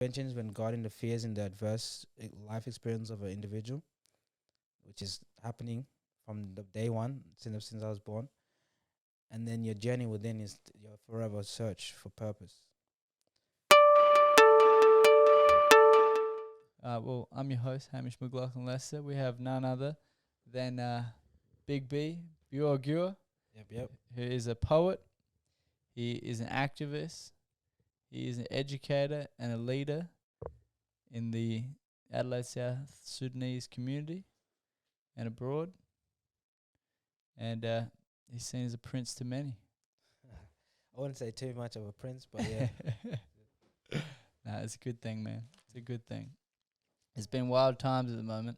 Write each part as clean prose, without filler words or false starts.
interventions when God interferes in the adverse life experience of an individual, which is happening from the day one since I was born. And then your journey within is your forever search for purpose. Well, I'm your host, Hamish McLaughlin Lester. We have none other than Big B, Bior Aguer, Yep. who is a poet. He is an activist. He is an educator and a leader in the Adelaide South Sudanese community and abroad. And he's seen as a prince to many. I wouldn't say too much of a prince, but yeah. Nah, it's a good thing, man. It's a good thing. It's been wild times at the moment.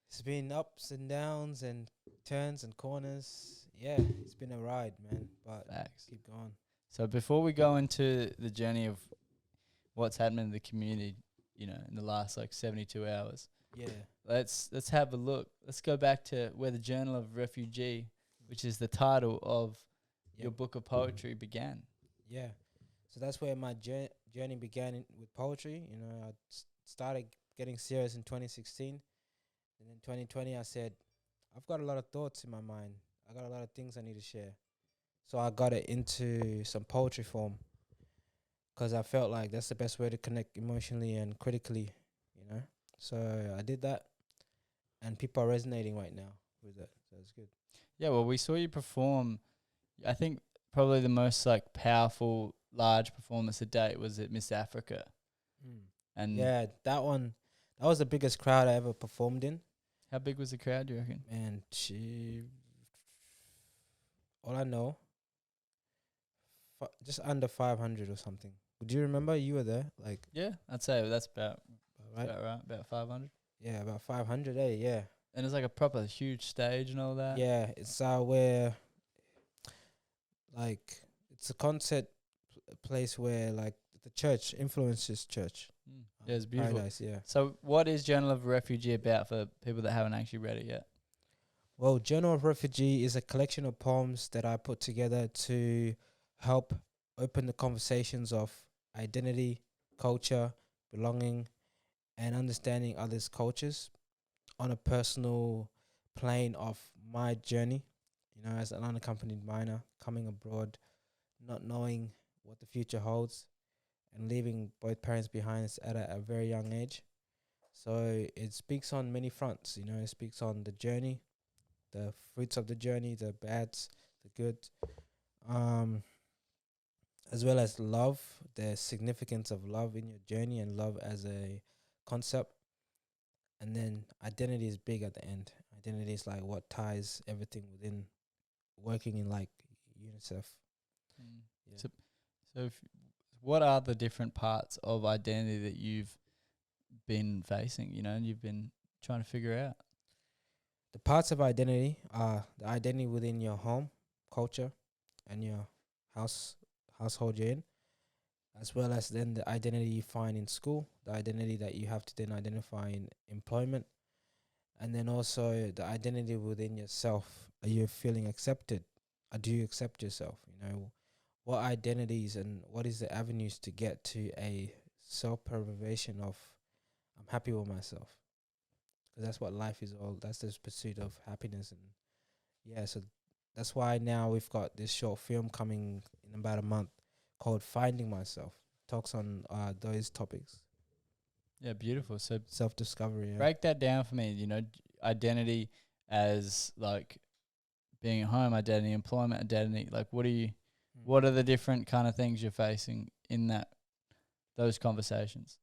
It's been ups and downs and turns and corners. Yeah, it's been a ride, man. But Facts. keep going. So before we go into the journey of what's happening in the community, you know, in the last like 72 hours, Yeah. let's have a look. Let's go back to where the Journal of Refugee, which is the title of your book of poetry, began. Yeah. So that's where my journey began with poetry. You know, I started getting serious in 2016. And in 2020, I said, I've got a lot of thoughts in my mind. I got a lot of things I need to share. So I got it into some poetry form because I felt like that's the best way to connect emotionally and critically, you know. So I did that, and people are resonating right now with it. So it's good. Yeah, well, we saw you perform. I think probably the most like powerful, large performance to date was at Miss Africa. And Yeah, that was the biggest crowd I ever performed in. how big was the crowd, do you reckon? And all I know, just under 500 or something. Do you remember you were there? Like, Yeah, I'd say that's about right? about 500. Yeah, about 500. Yeah. And it's like a proper huge stage and all that. Yeah, it's where like it's a concert place where like the church influences church. Yeah, it's beautiful. Paradise, yeah. So what is Journal of Refugee about for people that haven't actually read it yet? Well, Journal of Refugee is a collection of poems that I put together to help open the conversations of identity, culture, belonging, and understanding others' cultures on a personal plane of my journey, you know, as an unaccompanied minor coming abroad, not knowing what the future holds, and leaving both parents behind us at a very young age. So it speaks on many fronts, you know, it speaks on the journey, the fruits of the journey, the bads, the good, um, as well as love, the significance of love in your journey and love as a concept. And then identity is big at the end. Identity is like what ties everything within working in like UNICEF. Yeah. So what are the different parts of identity that you've been facing, you know, and you've been trying to figure out? The parts of identity are the identity within your home, culture, and your household you're in, as well as then the identity you find in school, the identity that you have to then identify in employment, and then also the identity within yourself. Are you feeling accepted? Do you accept yourself? You know, what identities and what is the avenues to get to a self-preservation of I'm happy with myself, because that's what life is all. That's this pursuit of happiness. And yeah, so that's why now we've got this short film coming in about a month called Finding Myself. Talks on those topics. Yeah, beautiful. So Self-discovery. Yeah. break that down for me, you know, identity as like being at home, identity, employment, identity. Like what are the different kind of things you're facing in those conversations?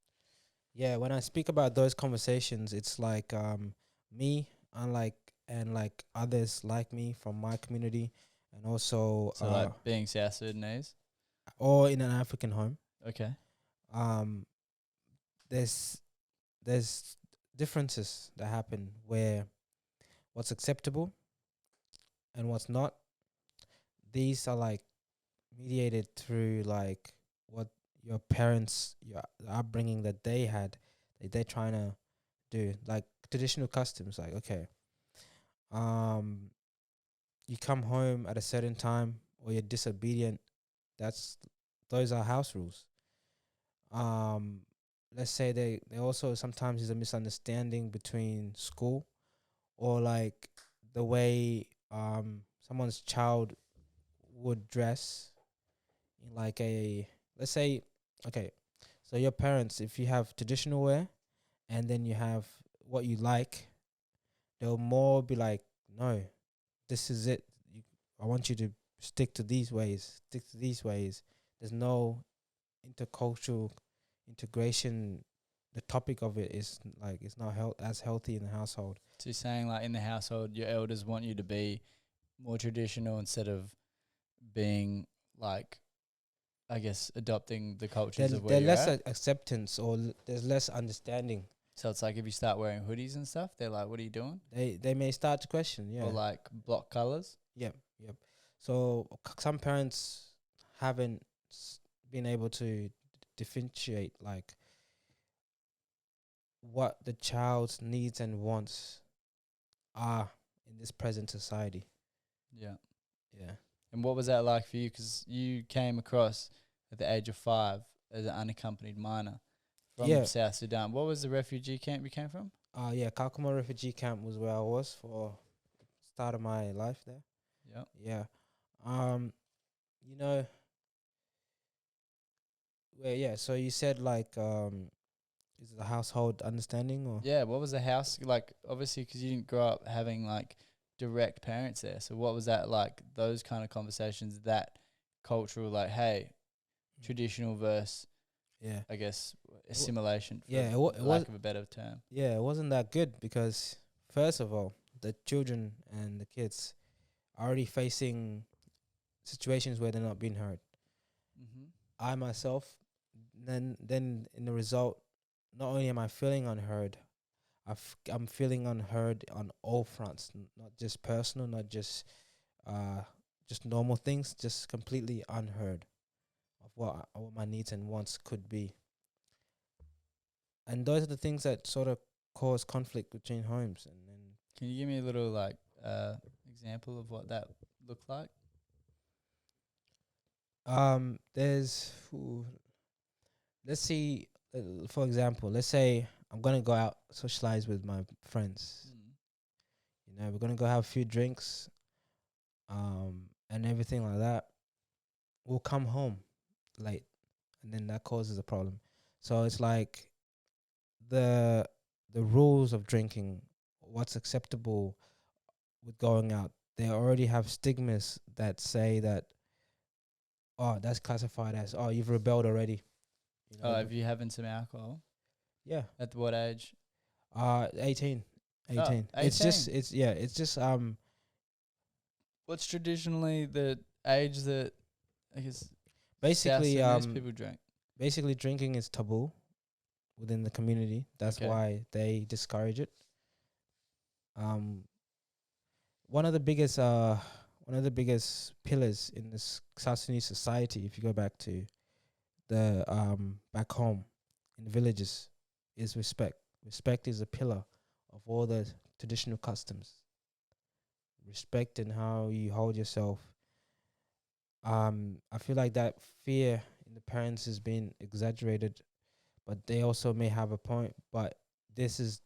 Yeah, when I speak about those conversations, it's like me, unlike and like others like me from my community, and also So like being South Sudanese. or in an African home. Okay. Um, there's differences that happen where what's acceptable and what's not. These are like mediated through like what your parents, your upbringing that they had, that they're trying to do, like traditional customs. Like, okay, you come home at a certain time or you're disobedient. Those are house rules. let's say they also sometimes is a misunderstanding between school or like the way someone's child would dress in like a, let's say, okay, so your parents, if you have traditional wear and then you have what you like, they'll more be like, no, this is it. I want you to stick to these ways, stick to these ways. There's no intercultural integration. The topic of it is like it's not as healthy in the household. So you're saying like in the household, your elders want you to be more traditional instead of being like, I guess, adopting the cultures of where There's you're less at. acceptance or there's less understanding. So it's like if you start wearing hoodies and stuff, they're like, "What are you doing?" They may start to question, yeah. Or like block colors. Yep. So some parents haven't been able to differentiate like what the child's needs and wants are in this present society. Yeah. Yeah. And what was that like for you? Because you came across at the age of 5 as an unaccompanied minor from South Sudan. What was the refugee camp you came from? Yeah, Kakuma refugee camp was where I was for start of my life there. Yeah. Yeah. You know, well, yeah. So you said like, is it the household understanding or? Yeah. What was the house like? Obviously, because you didn't grow up having like direct parents there. So what was that like? Those kind of conversations, that cultural, like, hey, traditional versus, Yeah. I guess, assimilation. For Yeah. lack of a better term. Yeah, it wasn't that good because first of all, the children and the kids are already facing situations where they're not being heard. Mm-hmm. I myself, then in the result, not only am I feeling unheard, I'm feeling unheard on all fronts, not just personal, not just normal things, just completely unheard of what my needs and wants could be. And those are the things that sort of cause conflict between homes. And then Can you give me a little like example of what that looked like? there's let's see, for example, let's say I'm gonna go out socialize with my friends. You know, we're gonna go have a few drinks, and everything like that. We'll come home late, and then that causes a problem. So it's like the the rules of drinking, what's acceptable with going out. They already have stigmas that say that, oh, that's classified as, oh, you've rebelled already. You know, Oh, have you having some alcohol? yeah. At what age? 18. Oh, 18. 18. It's just What's traditionally the age that I guess South basically Sudanese people drink? basically drinking is taboo within the community. That's Okay. why they discourage it. Um, one of the biggest pillars in this South Sudanese society, if you go back to the back home in the villages, is respect. Respect is a pillar of all the traditional customs. Respect and how you hold yourself. I feel like that fear in the parents has been exaggerated, but they also may have a point. But this is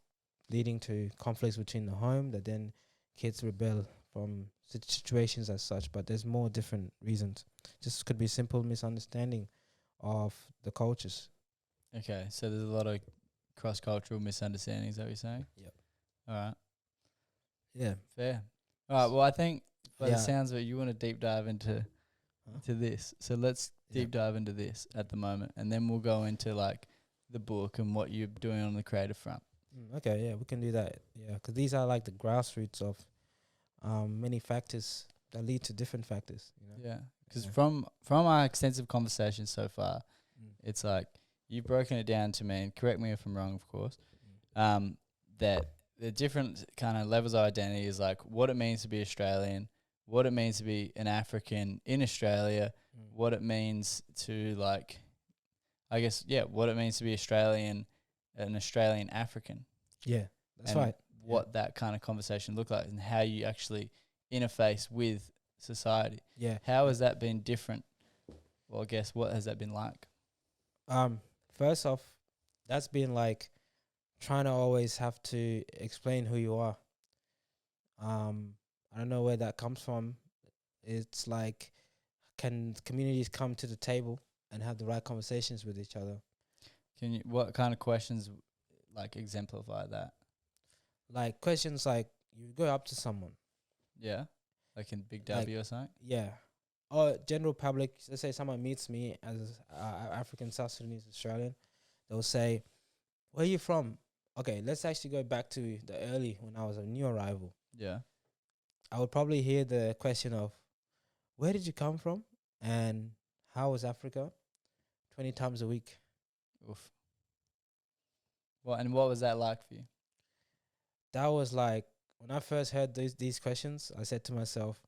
leading to conflicts between the home that then kids rebel from situations as such. But there's more different reasons. Just could be simple misunderstanding of the cultures. Okay, so there's a lot of cross-cultural misunderstandings. That what you're saying? Yep. All right, Yeah. fair. All right. Well, I think by the Yeah. sounds of it, you want to deep dive into this. So let's Yeah. deep dive into this at the moment, and then we'll go into like the book and what you're doing on the creative front. Okay, yeah, we can do that. Yeah, because these are like the grassroots of many factors that lead to different factors. You know. Yeah, because Yeah. from our extensive conversations so far, Mm. it's like you've broken it down to me, and correct me if I'm wrong, of course, Mm. that the different kind of levels of identity is like what it means to be Australian, what it means to be an African in Australia, what it means to like, I guess, yeah, what it means to be Australian, an Australian African. Yeah, that's and right. what that kind of conversation look like and how you actually interface with society. Yeah. How has that been different? Well, I guess what has that been like? First off, that's been like trying to always have to explain who you are. I don't know where that comes from. It's like, can communities come to the table and have the right conversations with each other? What kind of questions like exemplify that? Like questions like, you go up to someone, Yeah, like in Big like, W or something. yeah, or general public. Let's say someone meets me as African, South Sudanese, Australian. They'll say, "Where are you from?" Okay, let's actually go back to the early when I was a new arrival. Yeah. I would probably hear the question of, "Where did you come from?" and "How was Africa?" 20 times a week. Oof. What was that like for you? That was like when I first heard these questions. I said to myself,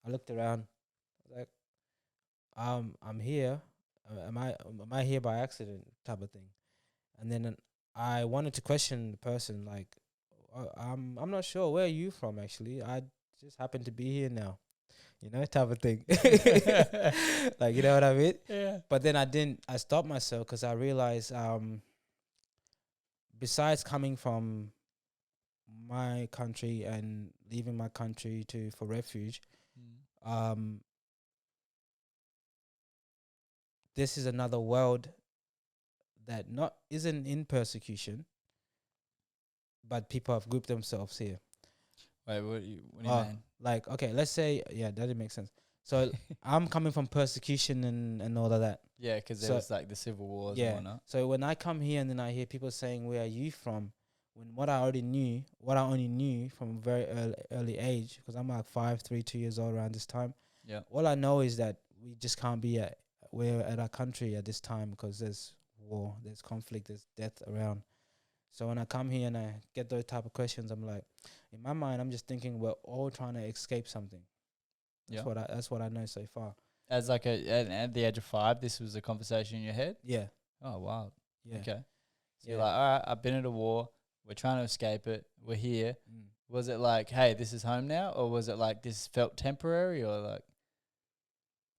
I looked around, like, I'm here. Am I here by accident? Type of thing. And then I wanted to question the person, like, I'm not sure, where are you from actually. I just happen to be here now, type of thing. Like, you know what I mean? Yeah. But then I stopped myself because I realized, besides coming from my country and leaving my country for refuge, um, this is another world that not isn't in persecution, but people have grouped themselves here. Wait, what do you mean? Like, okay, let's say, yeah, that didn't make sense. So I'm coming from persecution and all of that. Yeah, because there was like the civil wars and whatnot. So when I come here and then I hear people saying, "Where are you from?" when what I only knew from a very early age, because I'm like 5, 3, 2 years old around this time. Yeah. All I know is that we just can't be we're at our country at this time because there's war, there's conflict, there's death around. So when I come here and I get those type of questions, I'm like, in my mind, I'm just thinking we're all trying to escape something. That's what I know so far. As like at the age of 5, this was a conversation in your head? Yeah. Oh, wow. Yeah. Okay. So you're like, all right, I've been at a war. We're trying to escape it. We're here. Was it like, hey, this is home now? Or was it like this felt temporary, or like?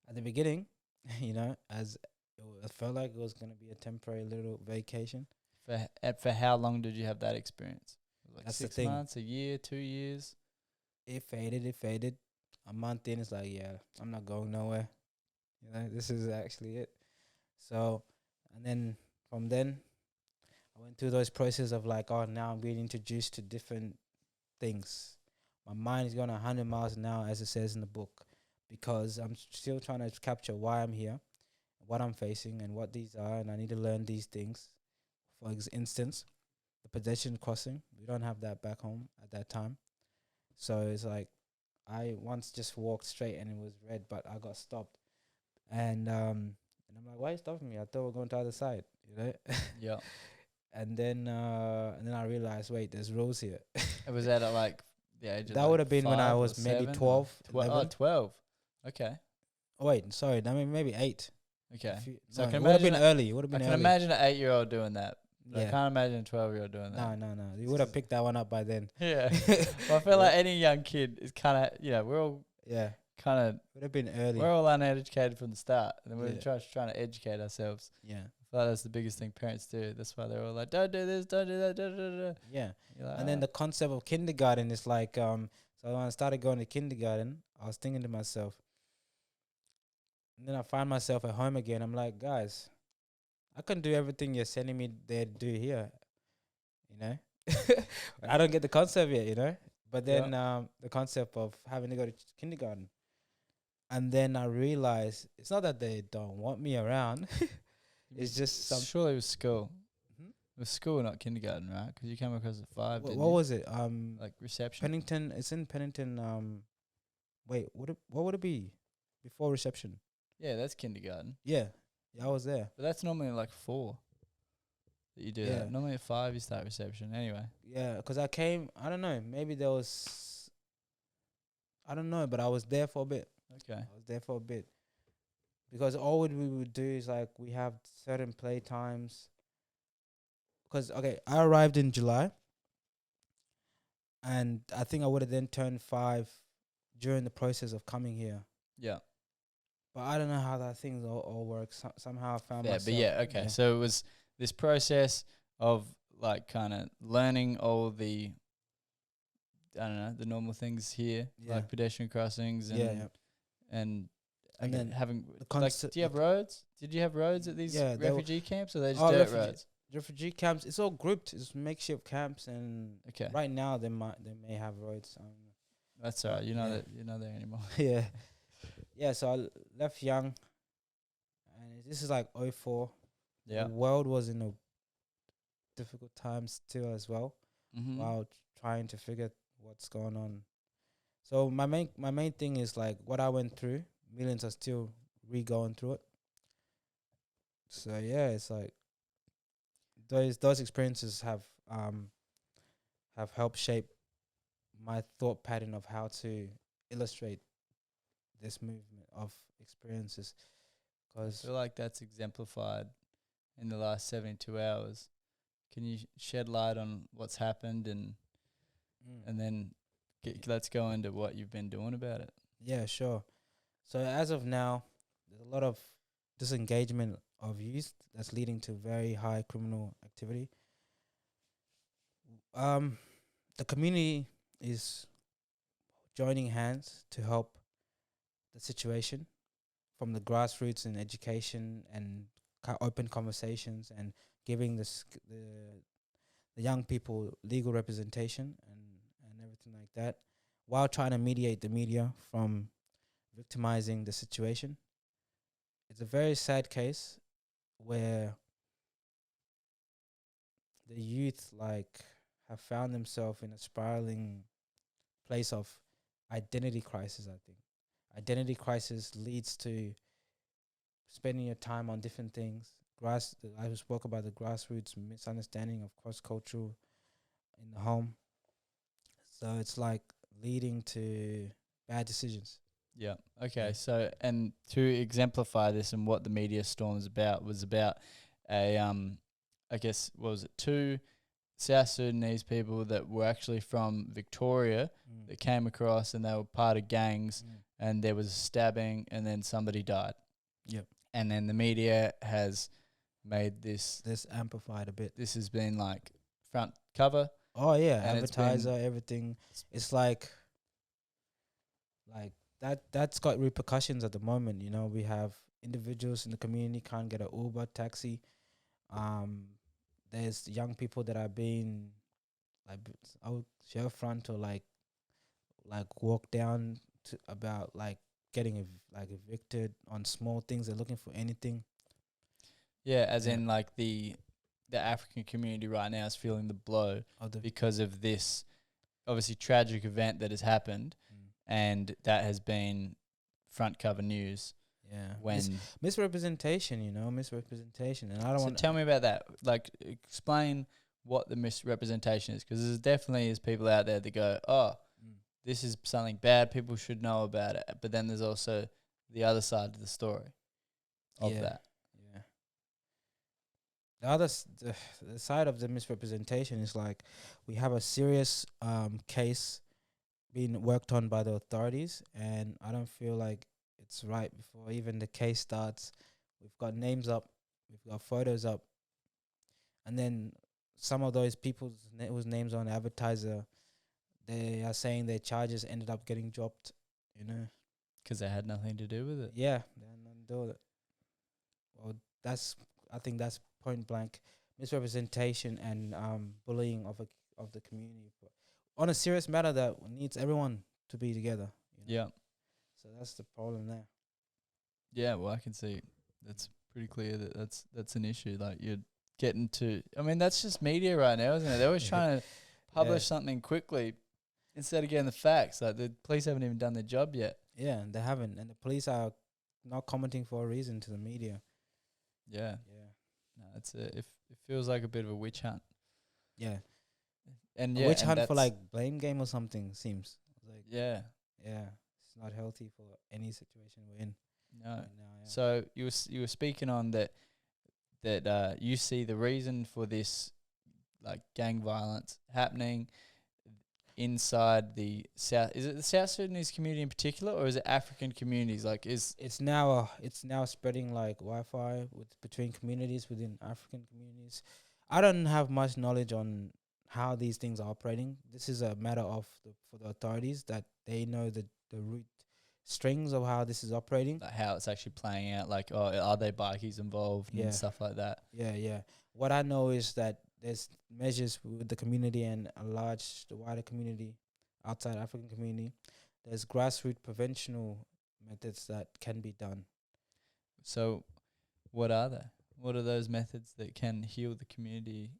At the beginning, as it felt like it was going to be a temporary little vacation. For how long did you have that experience? Like That's 6 the thing. months, a year, 2 years? It faded. A month in, it's like, yeah, I'm not going nowhere. This is actually it. So, and then from then, I went through those processes of like, oh, now I'm being introduced to different things. My mind is going 100 miles an hour, as it says in the book, because I'm still trying to capture why I'm here, what I'm facing, and what these are, and I need to learn these things. For instance, the pedestrian crossing, we don't have that back home at that time. So it's like, I once just walked straight and it was red, but I got stopped. And I'm like, why are you stopping me? I thought we were going to the other side, Yeah. And then I realized, wait, there's rules here. It was at like the age of that like would have been when I 5 or was maybe 7 12, or 11. 12. Okay. Oh, wait, sorry. I mean, maybe 8. Okay. So I can it would have been imagine early. It would have been I early. can imagine an 8-year-old doing that. But Yeah. I can't imagine a 12-year-old doing that. No. You would have picked that one up by then. Yeah. Well, I feel like any young kid is kind of, we're all kind of, would have been early. we're all uneducated from the start. And then we're Yeah. trying to educate ourselves. Yeah. I feel like that's the biggest thing parents do. That's why they're all like, don't do this, don't do that, da. Yeah. Like, And then the concept of kindergarten is like, so when I started going to kindergarten, I was thinking to myself, and then I find myself at home again. I'm like, guys, I can do everything you're sending me there to do here, I don't get the concept yet, But then the concept of having to go to kindergarten. And then I realized it's not that they don't want me around. It's just some. Surely it was school. Hmm? It was school, not kindergarten, right? Because you came across at 5, What didn't you? was it? Like reception? Pennington. It's in Pennington. Wait, what would it be before reception? Yeah, that's kindergarten. Yeah, I was there. But that's normally like 4 that you do that. Normally at 5 you start reception. Anyway. Yeah, because I came, I don't know, maybe there was, I don't know, but I was there for a bit. Okay. I was there for a bit. Because all we would do is like, we have certain play times. Because, okay, I arrived in July. And I think I would have then turned 5 during the process of coming here. Yeah. But I don't know how that things all works. Somehow I found myself. But yeah, okay. So it was this process of like kind of learning all the, I don't know, the normal things here, Yeah. like pedestrian crossings and Yeah. and And okay, then having the like, do you have roads? Did you have roads at these Yeah, they were- refugee camps, or they just Oh, dirt refugee- roads? refugee camps, it's all grouped. It's makeshift camps, and Okay, right now they may have roads. that's all right. You're not yeah. you're not there anymore. Yeah, yeah. So I left young, and this is like '04. Yeah. The world was in a difficult time still as well, Mm-hmm. while trying to figure what's going on. So my main thing is like what I went through. Millions are still going through it. So yeah, it's like those experiences have helped shape my thought pattern of how to illustrate this movement of experiences. I Because feel like that's exemplified in the last 72 hours. Can you shed light on what's happened and then let's go into what you've been doing about it? yeah, sure. So as of now, there's a lot of disengagement of youth that's leading to very high criminal activity. The community is joining hands to help the situation from the grassroots in education and open conversations and giving the young people legal representation and everything like that, while trying to mediate the media from victimizing the situation. It's a very sad case where the youth like have found themselves in a spiraling place of identity crisis. I think identity crisis leads to spending your time on different things. I spoke about the grassroots misunderstanding of cross cultural in the home. So it's like leading to bad decisions. Yeah. Okay. Yeah. So, and to exemplify this and what the media storm was about a I guess what was it, two South Sudanese people that were actually from Victoria that came across, and they were part of gangs, and there was a stabbing, and then somebody died. Yep. And then the media has made this amplified a bit. This has been like front cover. Oh yeah, and advertiser, everything. It's like that's got repercussions at the moment. You know, we have individuals in the community can't get an Uber, taxi. There's young people that are being like out share front or like walk down to about like getting evicted on small things. They're looking for anything. Yeah, as in like the African community right now is feeling the blow because of this obviously tragic event that has happened, and that has been front cover news. Yeah, when misrepresentation, misrepresentation, and I don't want. Tell me about that. Like, explain what the misrepresentation is, because there's definitely people out there that go, "Oh, this is something bad. People should know about it." But then there's also the other side of the story of that. Yeah. The side of the misrepresentation is like we have a serious case being worked on by the authorities, and I don't feel like it's right before even the case starts. We've got names up, we've got photos up, and then some of those people whose names on advertiser, they are saying their charges ended up getting dropped, because they had nothing to do with it. Yeah, they had nothing to do with it. Well, I think that's point blank misrepresentation and bullying of the community, but on a serious matter that needs everyone to be together. Yeah. So that's the problem there. Yeah, well, I can see that's pretty clear that's an issue. Like, you're getting to, I mean, that's just media right now, isn't it? They're always trying to publish something quickly instead of getting the facts. Like, the police haven't even done their job yet. Yeah, they haven't, and the police are not commenting for a reason to the media. Yeah. No, it feels like a bit of a witch hunt. Yeah. And a witch hunt for like blame game or something seems like. Yeah. It's not healthy for any situation we're in. No. Right now, So you were speaking on that you see the reason for this like gang violence happening inside the South. Is it the South Sudanese community in particular, or is it African communities? Like, It's now spreading like Wi-Fi between communities within African communities. I don't have much knowledge on how these things are operating. This is a matter of for the authorities, that they know the root strings of how this is operating. like how it's actually playing out? Like, oh, are there bikies involved Yeah. and stuff like that? Yeah. What I know is that there's measures with the community and the wider community outside African community. There's grassroots preventional methods that can be done. So, what are they? What are those methods that can heal the community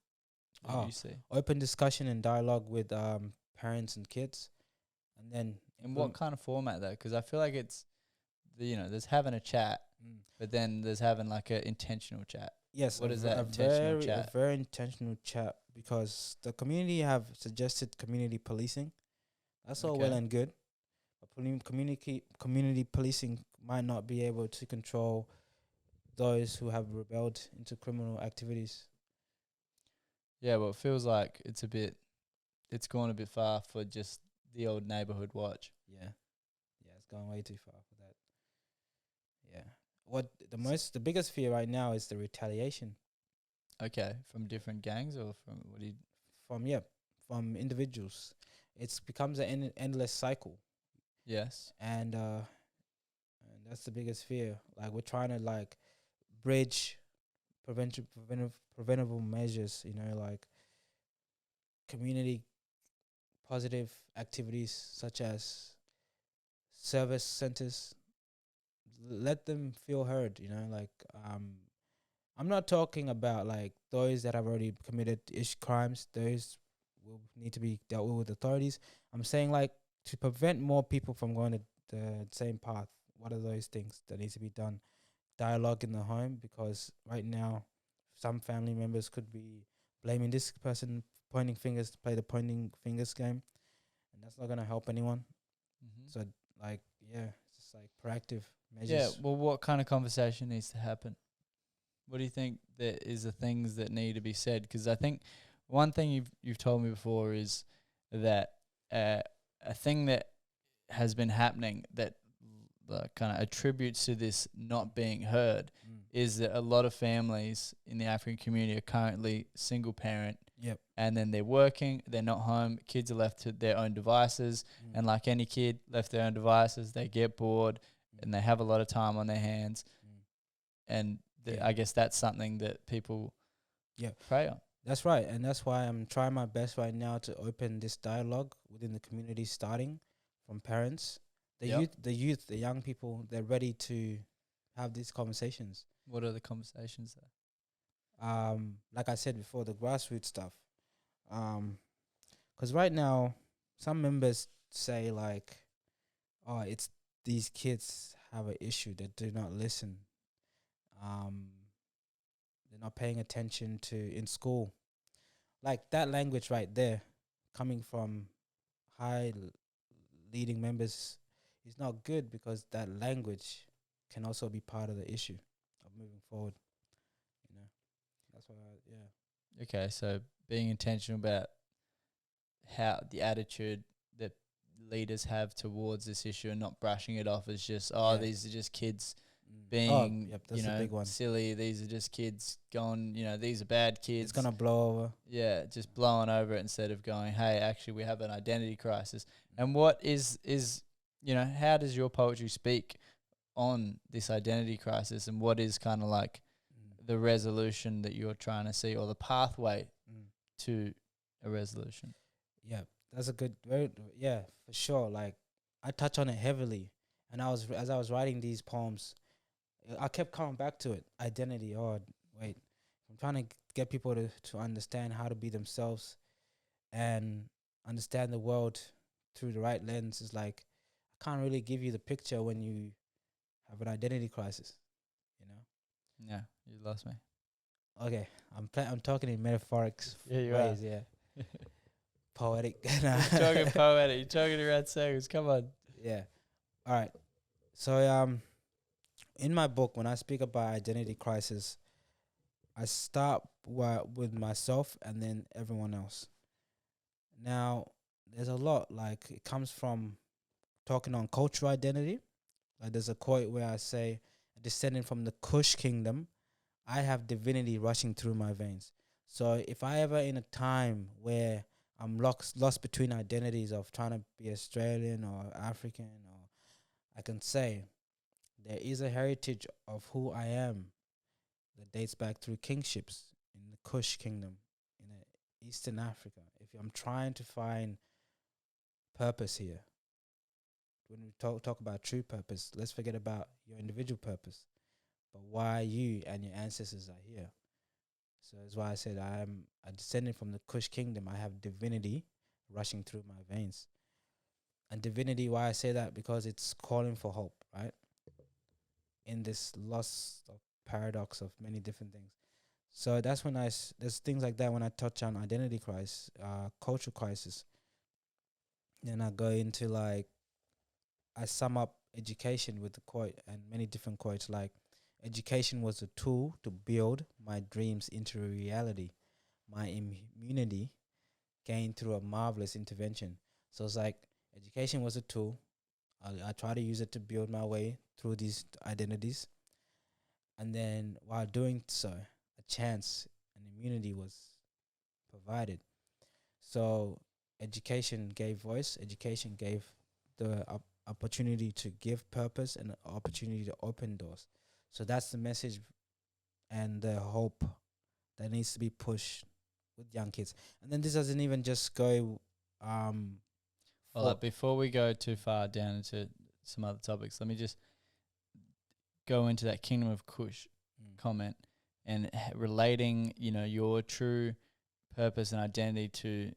that you see? Open discussion and dialogue with parents and kids, and then In what kind of format though? Because I feel like it's, there's having a chat, but then there's having like a intentional chat. Yes, what is that intentional chat? A very intentional chat, because the community have suggested community policing. That's all well and good, but community policing might not be able to control those who have rebelled into criminal activities. Yeah, well, it feels like it's gone a bit far for just the old neighborhood watch. Yeah, it's gone way too far for that. Yeah, the biggest fear right now is the retaliation. Okay, from different gangs or from what do you? From individuals. It becomes an endless cycle. Yes, and that's the biggest fear. Like, we're trying to like bridge preventable measures. Like community positive activities such as service centers. Let them feel heard. Like I'm not talking about like those that have already committed crimes. Those will need to be dealt with authorities. I'm saying like to prevent more people from going to the same path. What are those things that need to be done? Dialogue in the home, because right now some family members could be blaming this person, pointing fingers to play the pointing fingers game, and that's not going to help anyone. So like, it's just like proactive measures. Yeah, well, what kind of conversation needs to happen? What do you think that is the things that need to be said? Because I think one thing you've told me before is that a thing that has been happening that kind of attributes to this not being heard is that a lot of families in the African community are currently single parent. Yep. And then they're working, they're not home, kids are left to their own devices. And like any kid left their own devices, they get bored and they have a lot of time on their hands. And I guess that's something that people prey on. That's right. And that's why I'm trying my best right now to open this dialogue within the community, starting from parents. The youth, the young people, they're ready to have these conversations. What are the conversations there? Like I said before, the grassroots stuff. 'Cause right now, some members say like, oh, it's these kids have an issue. They do not listen. They're not paying attention in school. Like that language right there, coming from high leading members, is not good, because that language can also be part of the issue of moving forward. That's why, Okay, so being intentional about how the attitude that leaders have towards this issue and not brushing it off as just, these are just kids being, that's a big one. silly. These are just kids going, these are bad kids. It's gonna blow over. Yeah, just blowing over it instead of going, hey, actually we have an identity crisis. And what is how does your poetry speak on this identity crisis, and what is kind of like the resolution that you're trying to see, or the pathway to a resolution? Yeah, that's a good, for sure. Like, I touch on it heavily, and as I was writing these poems, I kept coming back to it. Identity. Oh, wait, I'm trying to get people to understand how to be themselves and understand the world through the right lens. Is like, I can't really give you the picture when you have an identity crisis. Yeah, you lost me. Okay, I'm talking in metaphoric ways. Yeah, poetic. You're talking poetic. You're talking around circles. Come on. Yeah. All right. So in my book, when I speak about identity crisis, I start with myself and then everyone else. Now, there's a lot. Like it comes from talking on cultural identity. Like there's a quote where I say, descending from the Kush kingdom, I have divinity rushing through my veins. So if I ever in a time where I'm lost between identities of trying to be Australian or African, or I can say there is a heritage of who I am that dates back through kingships in the Kush kingdom in Eastern Africa. If I'm trying to find purpose here, when we talk about true purpose, let's forget about your individual purpose, but why you and your ancestors are here. So that's why I said I am a descendant from the Kush kingdom. I have divinity rushing through my veins. And divinity, why I say that, because it's calling for hope, right? In this loss of paradox of many different things. So that's when there's things like that when I touch on identity crisis, cultural crisis. Then I go into like, I sum up education with the quote and many different quotes like, education was a tool to build my dreams into a reality. My immunity gained through a marvelous intervention. So it's like education was a tool. I try to use it to build my way through these identities. And then while doing so, a chance and immunity was provided. So education gave voice. Education gave the opportunity to give purpose and the opportunity to open doors. So that's the message and the hope that needs to be pushed with young kids. And then this doesn't even just go. Well, before we go too far down into some other topics, let me just go into that Kingdom of Kush comment and relating, your true purpose and identity to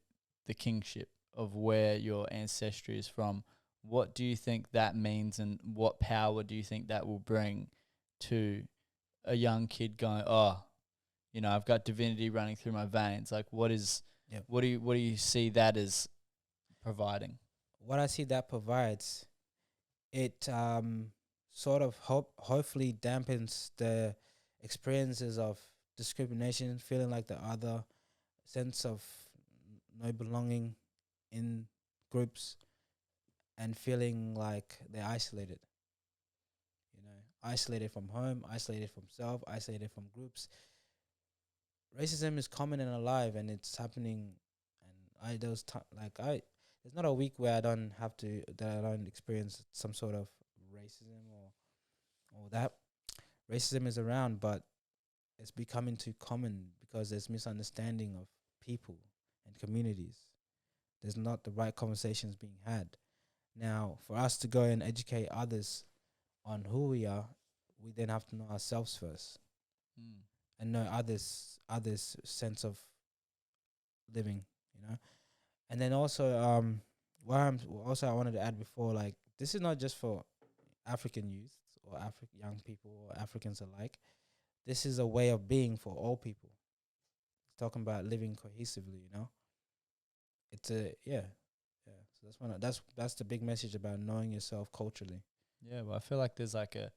the kingship of where your ancestry is from. What do you think that means, and what power do you think that will bring to a young kid going, I've got divinity running through my veins? Like, what do you see that as providing? What I see that provides, it sort of hopefully dampens the experiences of discrimination, feeling like the other, sense of no belonging in groups, and feeling like they're isolated. Isolated from home, isolated from self, isolated from groups. Racism is common and alive, and it's happening. And there's not a week where I don't experience some sort of racism or that. Racism is around, but it's becoming too common because there's misunderstanding of people and communities. There's not the right conversations being had. Now, for us to go and educate others on who we are, we then have to know ourselves first, and know others' sense of living, And then also, I wanted to add before, like, this is not just for African youth or young people or Africans alike. This is a way of being for all people. Talking about living cohesively, It's So that's the big message about knowing yourself culturally. Yeah, well, I feel like there's like a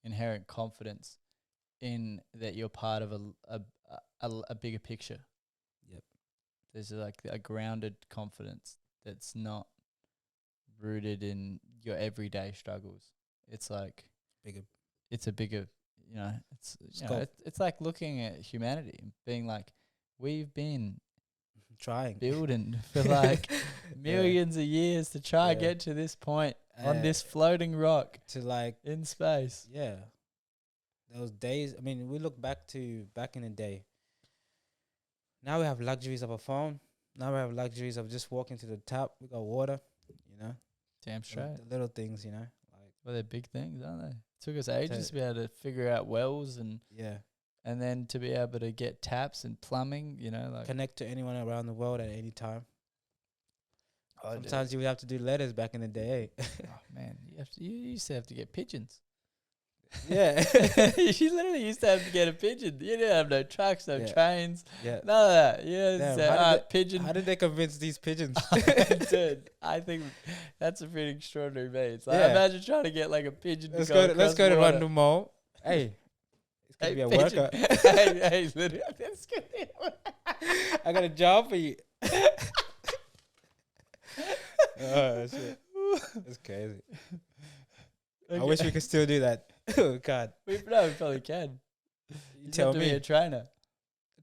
inherent confidence in that you're part of a bigger picture. Yep. There's like a grounded confidence that's not rooted in your everyday struggles. It's like bigger. It's a bigger, it's like looking at humanity and being like, we've been trying building for like millions of years to try and get to this point on this floating rock to like in space. Yeah. Those days, I mean, we look back in the day. Now we have luxuries of a phone. Now we have luxuries of just walking to the tap. We got water, Damn straight. The little things, like. Well, they're big things, aren't they? It took us ages to be able to figure out wells and then to be able to get taps and plumbing, like connect to anyone around the world at any time. Sometimes you would have to do letters back in the day. Oh man, you used to have to get pigeons. Yeah. You literally used to have to get a pigeon. You didn't have no trucks, no trains. Yeah. None of that. Yeah. Pigeon. How did they convince these pigeons? Dude, I think that's a pretty extraordinary feat. It's like, imagine trying to get like a pigeon let's go to Random Mall. Hey. It's going to be a worker. hey, literally. I got a job for you. Oh, shit. That's crazy. I Okay. wish we could still do that. Oh, God. We probably can. You You tell have to be me. a trainer.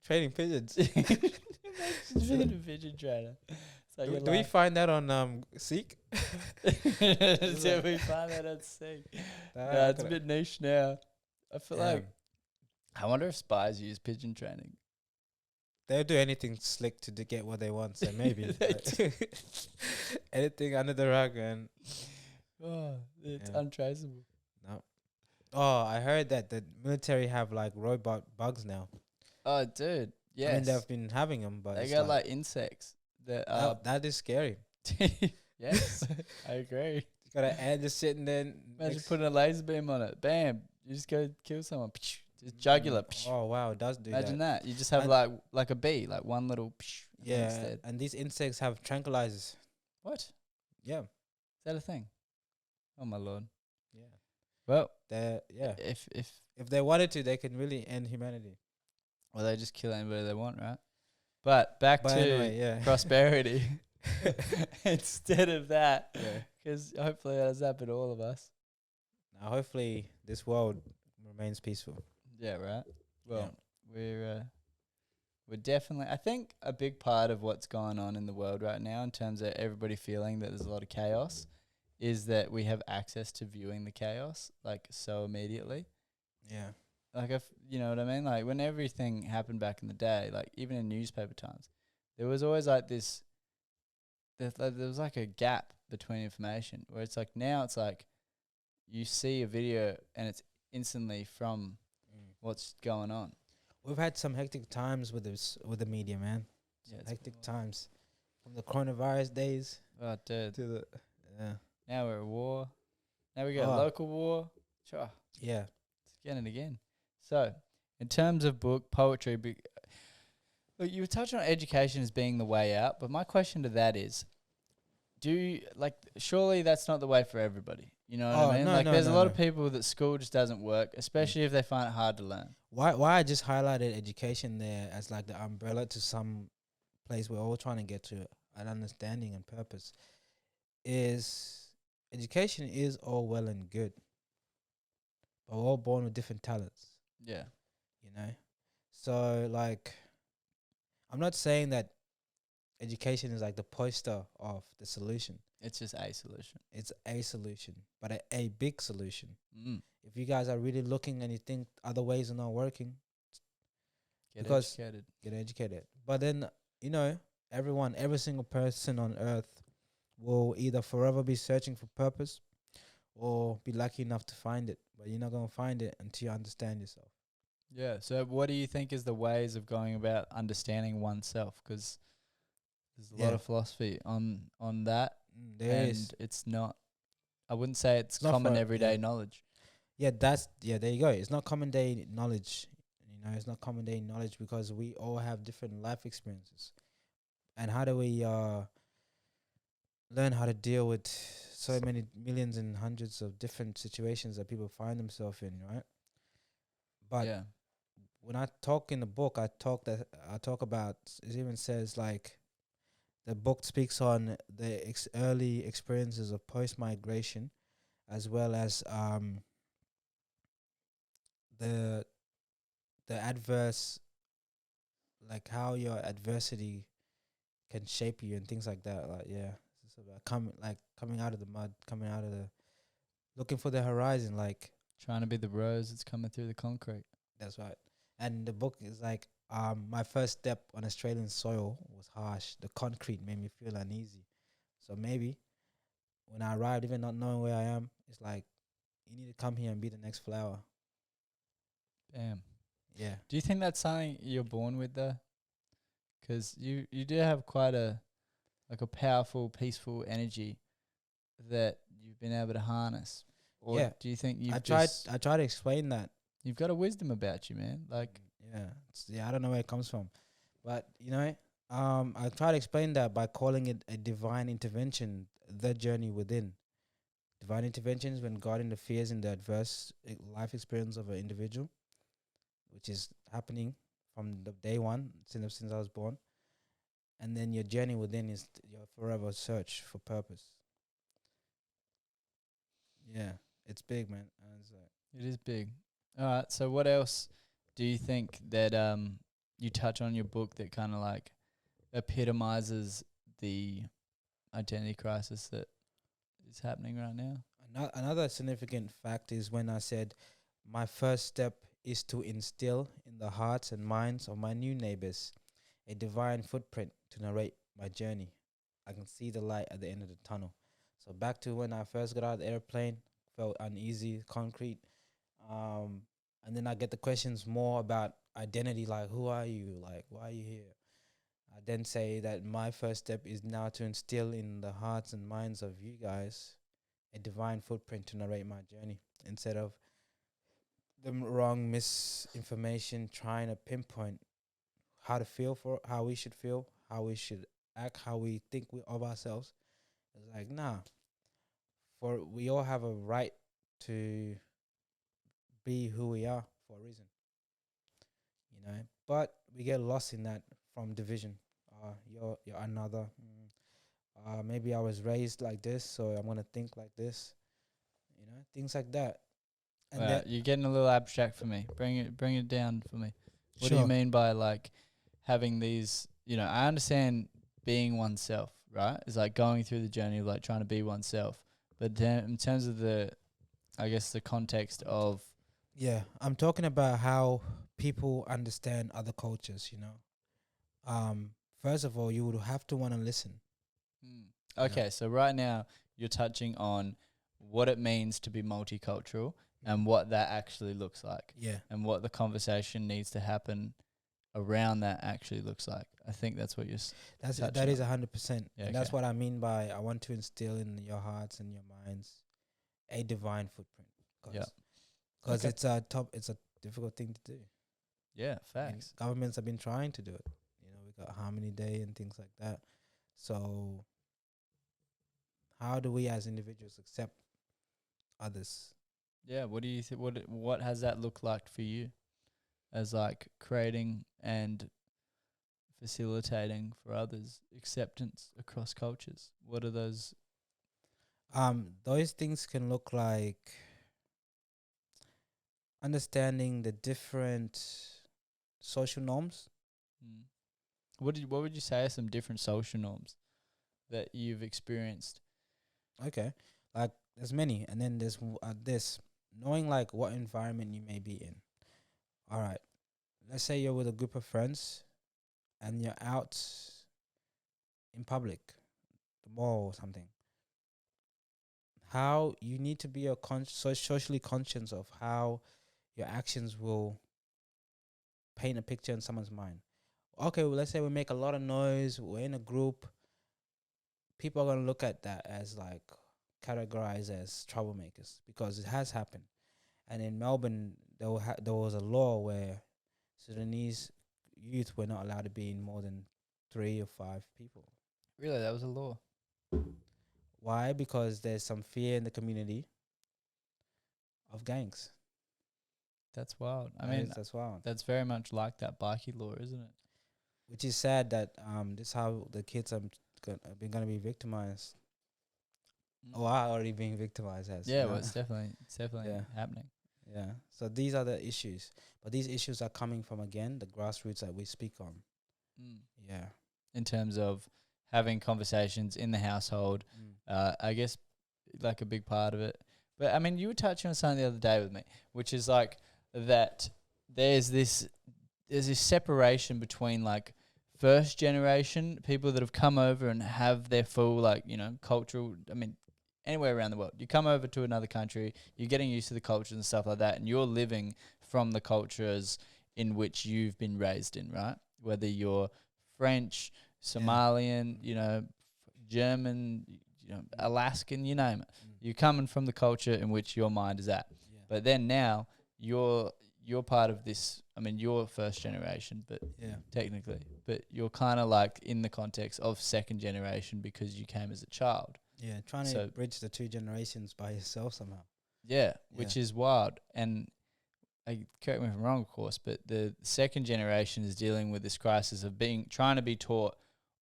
Training pigeons. Imagine being a pigeon trainer. So Do we find that on Seek? Do we find that at sea? No, it's a bit niche now. I feel like I wonder if spies use pigeon training. They'll do anything slick to get what they want, so maybe. They Anything under the rug, and Oh, it's Yeah. untraceable. no. Oh, I heard that the military have like robot bugs now. Oh, dude. Yes. I mean, they've been having them, but They it's got like insects that that is scary. Yes, I agree. You got an ant just sitting there. Imagine putting a laser beam on it. Bam. You just go kill someone. Just jugular. Oh wow, it does do Imagine that. that. You just have And- like a bee, like one little. Yeah, Instead. and these insects have tranquilizers. What? Is Yeah, that a thing? Oh my lord. yeah. Well, Yeah. if If they wanted to, they can really end humanity. well, they just kill anybody they want, right? But back But to anyway, yeah. prosperity instead of that, Yeah. because hopefully that has happened to all of us. Now, hopefully, this world remains peaceful. Yeah, right. Well, we're definitely. I think a big part of what's going on in the world right now, in terms of everybody feeling that there's a lot of chaos, is that we have access to viewing the chaos like so immediately. Yeah. Like, if you know what I mean. Like when everything happened back in the day, like even in newspaper times, there was always like this. There was like a gap between information where it's like now it's like you see a video and it's instantly from what's going on. We've had some hectic times with the media, man. Yeah, it's Hectic been a while. times, from the coronavirus days Oh, dude. to the Now we're at war. Now we got a Oh. local war. Sure. yeah. It's again and again. So, in terms of book, poetry, look, you were touching on education as being the way out, but my question to that is, surely that's not the way for everybody. You know what Oh, I mean? no, Like, no, there's a no, lot no. of people that school just doesn't work, especially if they find it hard to learn. Why I just highlighted education there as like the umbrella to some place we're all trying to get to an understanding and purpose is education is all well and good, but we're all born with different talents, Yeah. you know. So like, I'm not saying that education is like the poster of the solution. It's just a solution. It's a solution, but a big solution. Mm. If you guys are really looking and you think other ways are not working, Get Because- educated. get educated. But then, you know, every single person on earth will either forever be searching for purpose or be lucky enough to find it. But you're not going to find it until you understand yourself. Yeah. So, what do you think is the ways of going about understanding oneself? Because there's a lot Yeah. of philosophy on that, There and is. it's not. I wouldn't say it's not common for- everyday yeah. knowledge. Yeah, there you go. It's not common day knowledge. You know, it's not common day knowledge because we all have different life experiences. And how do we learn how to deal with so many millions and hundreds of different situations that people find themselves in, right? But yeah. when I talk in the book, I talk about, it even says like the book speaks on the early experiences of post-migration, as well as the adverse, like how your adversity can shape you and things like that. Like it's about coming out of the mud, coming out of looking for the horizon. Like Trying to be the rose that's coming through the concrete. that's right. And the book is like my first step on Australian soil was harsh. The concrete made me feel uneasy. So maybe when I arrived, even not knowing where I am, it's like you need to come here and be the next flower. Damn. Yeah. Do you think that's something you're born with, though? Because you do have quite a powerful, peaceful energy that you've been able to harness. Or Yeah. do you think you've I tried to explain that. you've got a wisdom about you, man? Like, I don't know where it comes from, but you know, I try to explain that by calling it a divine intervention, the journey within. Divine intervention is when God interferes in the adverse life experience of an individual, which is happening from the day one since I was born. and then your journey within is your forever search for purpose. Yeah, it's big, man. And it's like, It is big. All right. So what else do you think that you touch on in your book that kind of like epitomizes the identity crisis that is happening right now? another significant fact is when I said my first step is to instill in the hearts and minds of my new neighbors a divine footprint to narrate my journey. I can see the light at the end of the tunnel. So back to when I first got out of the airplane, felt uneasy, concrete. Um, and then I get the questions more about identity, like who are you? Like, why are you here? I then say that my first step is now to instill in the hearts and minds of you guys a divine footprint to narrate my journey instead of the wrong misinformation trying to pinpoint how to feel for how we should feel, how we should act, how we think of ourselves. It's like, nah, for we all have a right to be who we are for a reason, you know. But we get lost in that from division. You're another. Maybe I was raised like this, so I'm gonna think like this. You know, things like that. And that You're getting a little abstract for me. Bring it down for me. What do you sure, mean by like having these? You know, I understand being oneself, right? It's like going through the journey of like trying to be oneself. But then in terms of the, I guess the context of yeah, I'm talking about how people understand other cultures. You know, first of all, you would have to want to listen. Okay, so right now you're touching on what it means to be multicultural and what that actually looks like Yeah, and what the conversation needs to happen around that actually looks like. I think that's what you're that is 100%, Yeah, and that's okay. what I mean by I want to instill in your hearts and your minds a divine footprint. Yeah. Because Okay. it's a difficult thing to do. Yeah, I mean, facts. governments have been trying to do it. You know, we got Harmony Day and things like that. So, how do we as individuals accept others? Yeah, what do you think? What has that looked like for you as like creating and facilitating for others acceptance across cultures? What are those? Those things can look like understanding the different social norms. Mm. What would you say are some different social norms that you've experienced? Okay, like there's many, and then there's this knowing like what environment you may be in. All right, let's say you're with a group of friends, and you're out in public, the mall or something. How you need to be socially conscious of how your actions will paint a picture in someone's mind. Okay, well, let's say we make a lot of noise, we're in a group, people are going to look at that as like categorized as troublemakers because it has happened. And in Melbourne, there was a law where Sudanese youth were not allowed to be in more than 3 or 5 people. Really, that was a law. Why? Because there's some fear in the community of gangs. That's wild. I mean, That's wild. that's very much like that bikie law, isn't it? Which is sad that this is how the kids are going to be victimized. Oh, are already being victimized as Yeah, well, it's definitely Yeah. happening. Yeah. So these are the issues, but these issues are coming from again the grassroots that we speak on. Yeah. In terms of having conversations in the household, I guess like a big part of it. But I mean, you were touching on something the other day with me, which is like that there's this separation between like first generation people that have come over and have their full like, you know, cultural, I mean, anywhere around the world. You come over to another country, you're getting used to the cultures and stuff like that, and you're living from the cultures in which you've been raised in, right? Whether you're French, Somalian, you know, German, you know, Alaskan, you name it. You're coming from the culture in which your mind is at. Yeah. But then now you're part of this. I mean, you're first generation, but technically, but you're kind of like in the context of second generation because you came as a child. Yeah, trying to bridge the 2 generations by yourself somehow. Yeah, which is wild. And correct me if I'm wrong, of course, but the second generation is dealing with this crisis of trying to be taught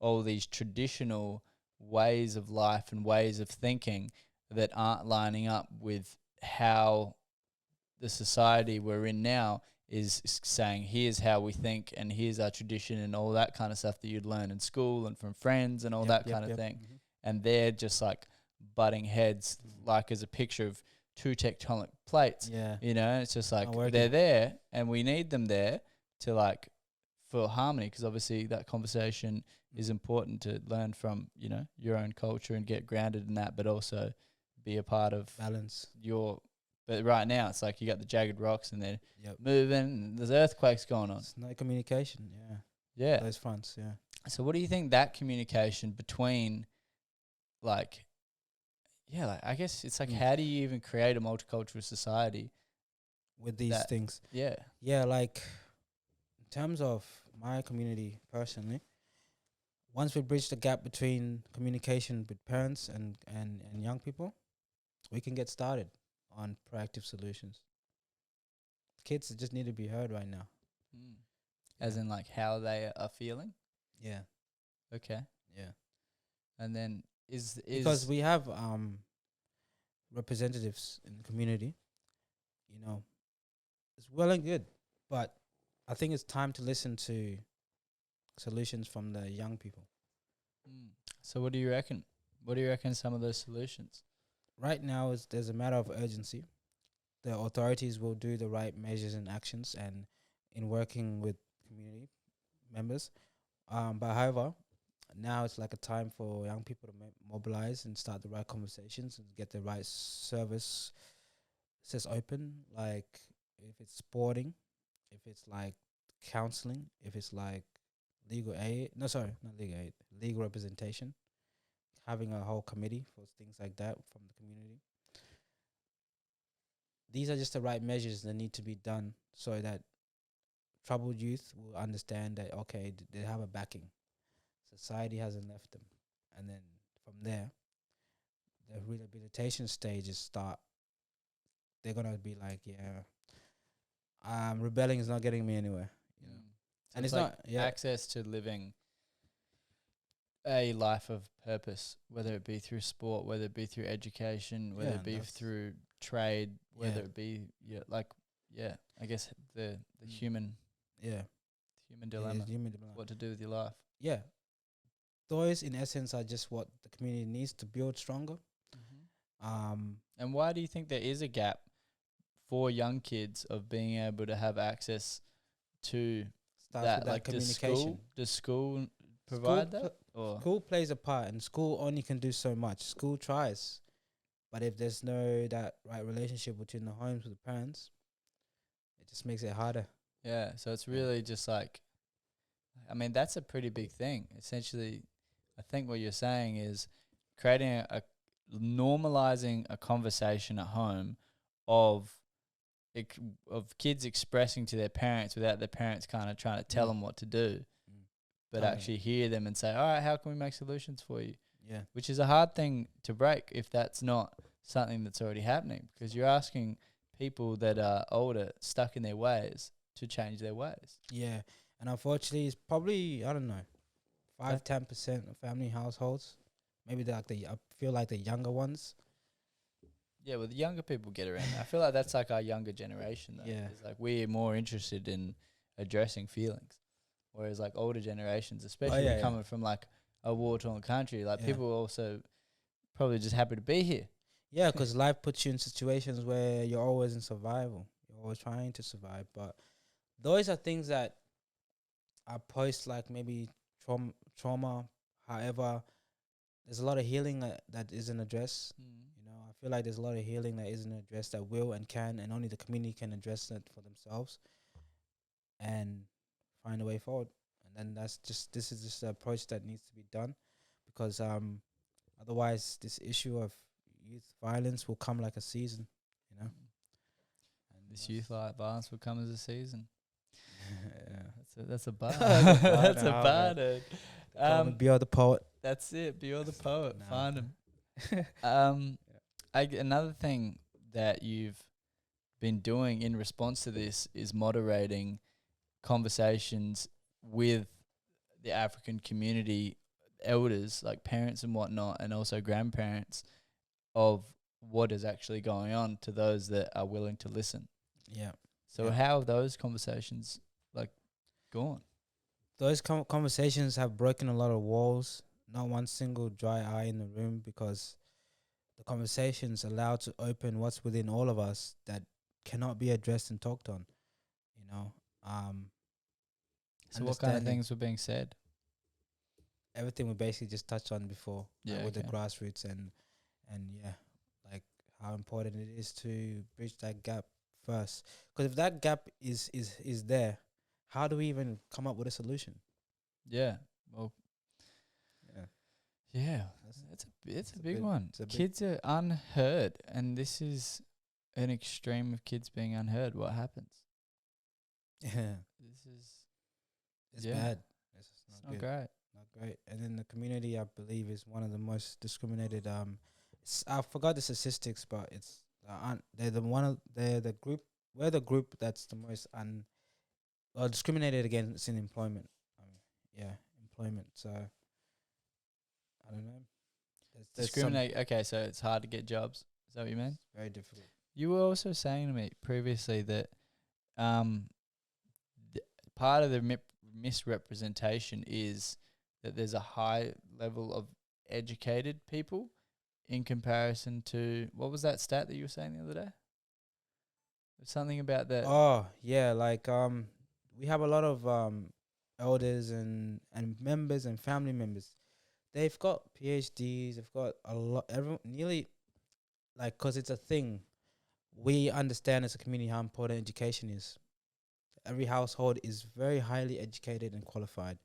all these traditional ways of life and ways of thinking that aren't lining up with how the society we're in now is saying, here's how we think and here's our tradition and all that kind of stuff that you'd learn in school and from friends and all that kind of thing. Mm-hmm. And they're just like butting heads, like as a picture of two tectonic plates. Yeah. You know, it's just like Not they're working. there and we need them there to like for harmony, because obviously that conversation is important to learn from, you know, your own culture and get grounded in that, but also be a part of Balance. your. But right now it's like you got the jagged rocks and they're Yep. moving and there's earthquakes going on. It's no communication. Yeah. Yeah. Those fronts. Yeah. So what do you think that communication between like, yeah, like I guess it's like how do you even create a multicultural society with these things? Yeah. Yeah, like in terms of my community personally, once we bridge the gap between communication with parents and young people, we can get started on proactive solutions. Kids just need to be heard right now. As in like how they are feeling? Yeah. Okay. Yeah. And then is because we have representatives in the community, you know, it's well and good, but I think it's time to listen to solutions from the young people. So what do you reckon? What do you reckon some of those solutions? Right now, there's a matter of urgency. The authorities will do the right measures and actions and in working with community members. But however, now it's like a time for young people to mobilize and start the right conversations and get the right services open. Like if it's sporting, if it's like counseling, if it's like legal aid. No, sorry, not legal aid. Legal representation. Having a whole committee for things like that from the community. These are just the right measures that need to be done so that troubled youth will understand that, okay, they have a backing. Society hasn't left them. And then from there, the rehabilitation stages start. They're going to be like, rebelling is not getting me anywhere. You know? So and it's like not access to living a life of purpose, whether it be through sport, whether it be through education, whether it be through trade, whether it be I guess the human dilemma, what to do with your life. Yeah, those in essence are just what the community needs to build stronger. And why do you think there is a gap for young kids of being able to have access to that, like communication? Does school provide that? School plays a part, and school only can do so much. School tries, but if there's no that right relationship between the homes with the parents, it just makes it harder. Yeah, so it's really just like, I mean, that's a pretty big thing. Essentially, I think what you're saying is creating normalizing a conversation at home of kids expressing to their parents without their parents kind of trying to tell them what to do. But actually hear them and say, all right, how can we make solutions for you? Yeah. Which is a hard thing to break if that's not something that's already happening, because you're asking people that are older, stuck in their ways, to change their ways. Yeah. And unfortunately, it's probably, I don't know, 5-10% of family households. Maybe I feel like the younger ones. Yeah, well, the younger people get around that. I feel like that's like our younger generation, though. Yeah. It's like we're more interested in addressing feelings. Whereas like older generations, especially coming from like a war-torn country, like people are also probably just happy to be here. Yeah, because life puts you in situations where you're always in survival. You're always trying to survive. But those are things that are post like maybe trauma. However, there's a lot of healing that isn't addressed. You know, I feel like there's a lot of healing that isn't addressed that will and can, and only the community can address it for themselves. And find a way forward, and then this is just the approach that needs to be done, because otherwise this issue of youth violence will come like a season, you know. And this youth violence will come as a season. Yeah, that's a bar. That's a bar. Bior the poet. That's it. Bior the poet. Find him. Another thing that you've been doing in response to this is moderating conversations with the African community elders, like parents and whatnot, and also grandparents, of what is actually going on to those that are willing to listen. Yeah. So Yeah. how have those conversations like gone? Those conversations have broken a lot of walls. Not one single dry eye in the room, because the conversations allow to open what's within all of us that cannot be addressed and talked on. You know, So what kind of understanding things were being said? everything we basically just touched on before, Yeah, with the okay. grassroots and yeah, like how important it is to bridge that gap first. Because if that gap is there, how do we even come up with a solution? Yeah. Well, Yeah, yeah. that's It's a big one. It's a big, Kids are unheard, and this is an extreme of kids being unheard. What happens? yeah, This is it's yeah. bad. It's It's not not good. great. Not great. And then the community, I believe, is one of the most discriminated. I forgot the statistics, but it's they're the group. We're the group that's the most discriminated against in employment. Yeah, employment. So I don't know. There's some Discriminate. Okay, so it's hard to get jobs. Is that what you mean? very difficult. You were also saying to me previously that um, part of the misrepresentation is that there's a high level of educated people in comparison to, what was that stat that you were saying the other day? Something about that. Oh yeah, like we have a lot of elders and members and family members. They've got PhDs. They've got a lot. Everyone nearly like, cause it's a thing. We understand as a community how important education is. Every household is very highly educated and qualified.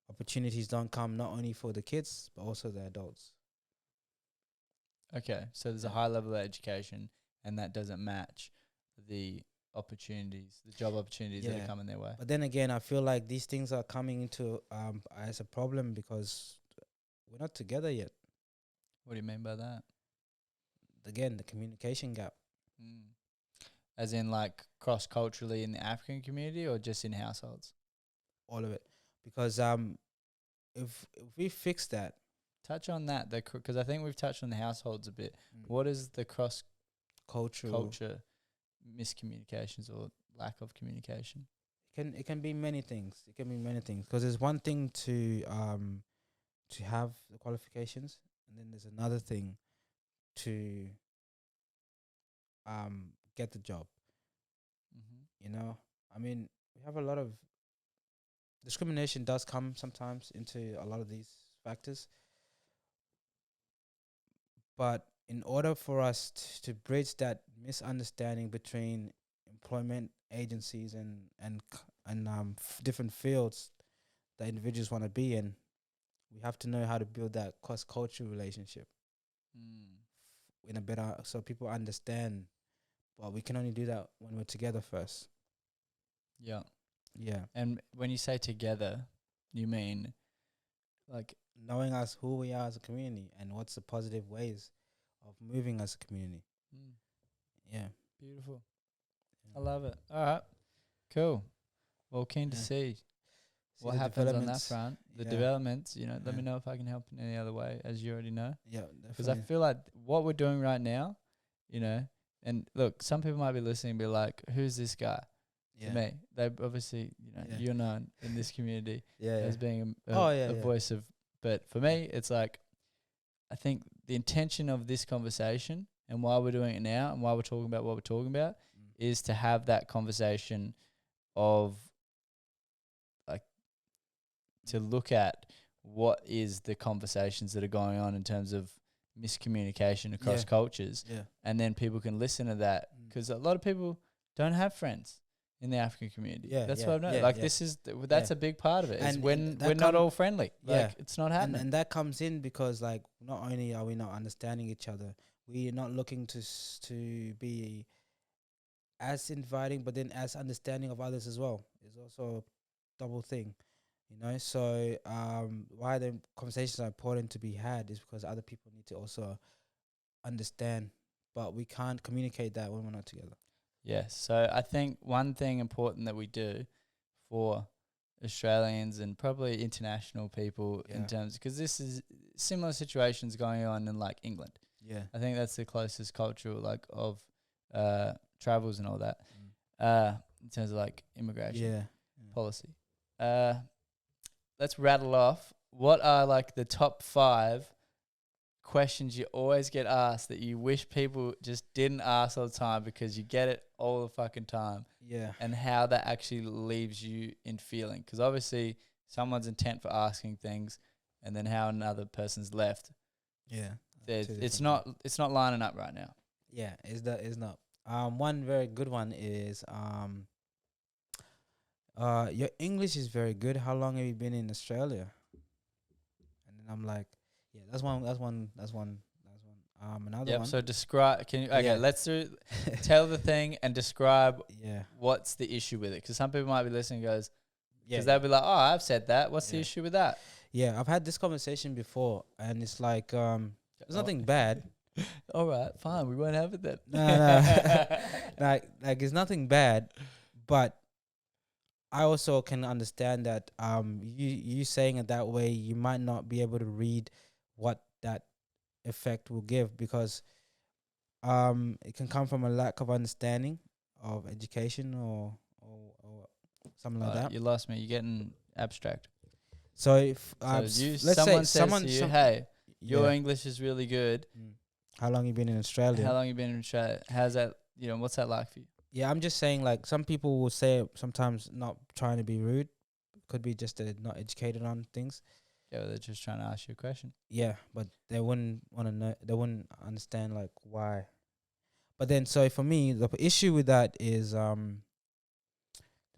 Opportunities don't come not only for the kids but also the adults. Okay, so there's a Yeah. high level of education, and that doesn't match the opportunities, the job opportunities that Yeah. are coming their way. But then again, I feel like these things are coming into as a problem because we're not together yet. What do you mean by that? Again, the communication gap. Mm. As in, like, cross-culturally in the African community, or just in households? All of it, because if we fix that, Touch on that, because I think we've touched on the households a bit. mm, What is the cultural, cross-culture miscommunications or lack of communication? it can be many things. It can be many things, because there's one thing to have the qualifications, and then there's another thing to get the job. Mm-hmm. You know, I mean, we have a lot of discrimination does come sometimes into a lot of these factors, but in order for us to bridge that misunderstanding between employment agencies and different fields that individuals want to be in, we have to know how to build that cross-cultural relationship in a better, so people understand. But we can only do that when we're together first. Yeah. Yeah, And when you say together, you mean like, knowing us who we are as a community and what's the positive ways of moving as a community. Yeah, beautiful. I yeah. love it. All right. Cool. Well, keen to Yeah. see what the happens on that developments. front. The Yeah. developments, let Yeah. me know if I can help in any other way, as you already know. Yeah, Because I definitely. feel like what we're doing right now, and look, some people might be listening and be like, who's this guy? Yeah. To me, they obviously, Yeah. you're known in this community Yeah, as yeah. being Yeah. a voice of, but for me, it's like, I think the intention of this conversation and why we're doing it now and why we're talking about what we're talking about is to have that conversation of, like, to look at what is the conversations that are going on in terms of miscommunication across Yeah. cultures, Yeah. and then people can listen to that, because a lot of people don't have friends in the African community. Yeah, That's yeah, what I've known. yeah, like yeah. this is that's Yeah. a big part of it. Is And when that we're not come- all friendly. Yeah. Like it's not happening. And that comes in because, like, not only are we not understanding each other, we're not looking to be as inviting, but then as understanding of others as well. It's also a double thing, So why the conversations are important to be had is because other people need to also understand, but we can't communicate that when we're not together. Yes. So I think one thing important that we do for Australians and probably international people in Yeah. terms, because this is similar situations going on in like England. Yeah. I think that's the closest cultural like of travels and all that in terms of like immigration Yeah. policy. Let's rattle off. What are like the top 5 questions you always get asked that you wish people just didn't ask all the time because you get it all the fucking time, Yeah. and how that actually leaves you in feeling? Because obviously someone's intent for asking things, and then how another person's left. Yeah. It's not lining up right now. Yeah, it's not. One very good one is your English is very good. How long have you been in Australia? And then I'm like, yeah, that's one. Another Yep. one. So describe. Can you? Okay. Yeah. Let's do. Tell the thing and describe Yeah. what's the issue with it. Because some people might be listening and goes, Yeah. because they'll be like, oh, I've said that. What's the Yeah. issue with that? Yeah, I've had this conversation before, and it's like there's Oh. nothing bad. All right, fine. We won't have it then. No. like it's nothing bad, but I also can understand that you saying it that way, you might not be able to read what that effect will give, because it can come from a lack of understanding of education or something like that. You lost me. You're getting abstract. So if So let's someone say someone says to you, hey, your yeah. English is really good. How long you been in Australia? How long you been in Australia? How's that? What's that like for you? Yeah, I'm just saying, like, some people will say it sometimes not trying to be rude. Could be just that they're not educated on things. Yeah, they're just trying to ask you a question. Yeah, but they wouldn't want to know. They wouldn't understand like why. But then, so for me, the issue with that is there's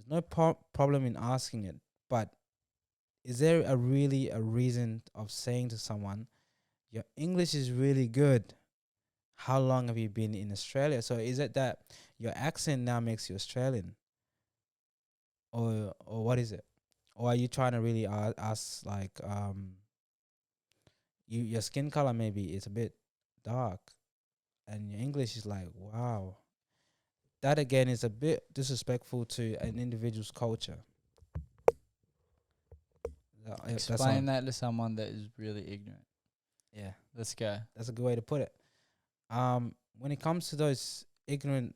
no problem in asking it, but is there a reason of saying to someone, your English is really good? How long have you been in Australia? So is it that your accent now makes you Australian, or what is it? Or are you trying to really ask like your skin color maybe is a bit dark, and your English is like, wow. That again is a bit disrespectful to an individual's culture. Explain that to someone that is really ignorant. Yeah, Let's go. that's a good way to put it. When it comes to those ignorant,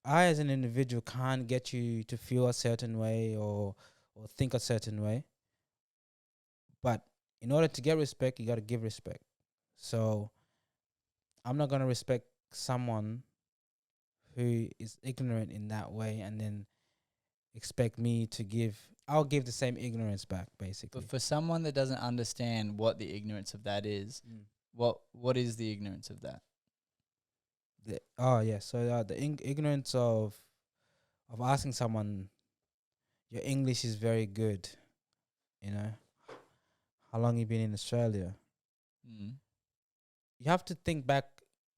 I as an individual can't get you to feel a certain way or think a certain way. But in order to get respect, you got to give respect. So I'm not gonna respect someone who is ignorant in that way and then expect me to give. I'll give the same ignorance back, basically. But for someone that doesn't understand what the ignorance of that is, what is the ignorance of that? So the ignorance of asking someone, your English is very good, how long you been in Australia? You have to think back.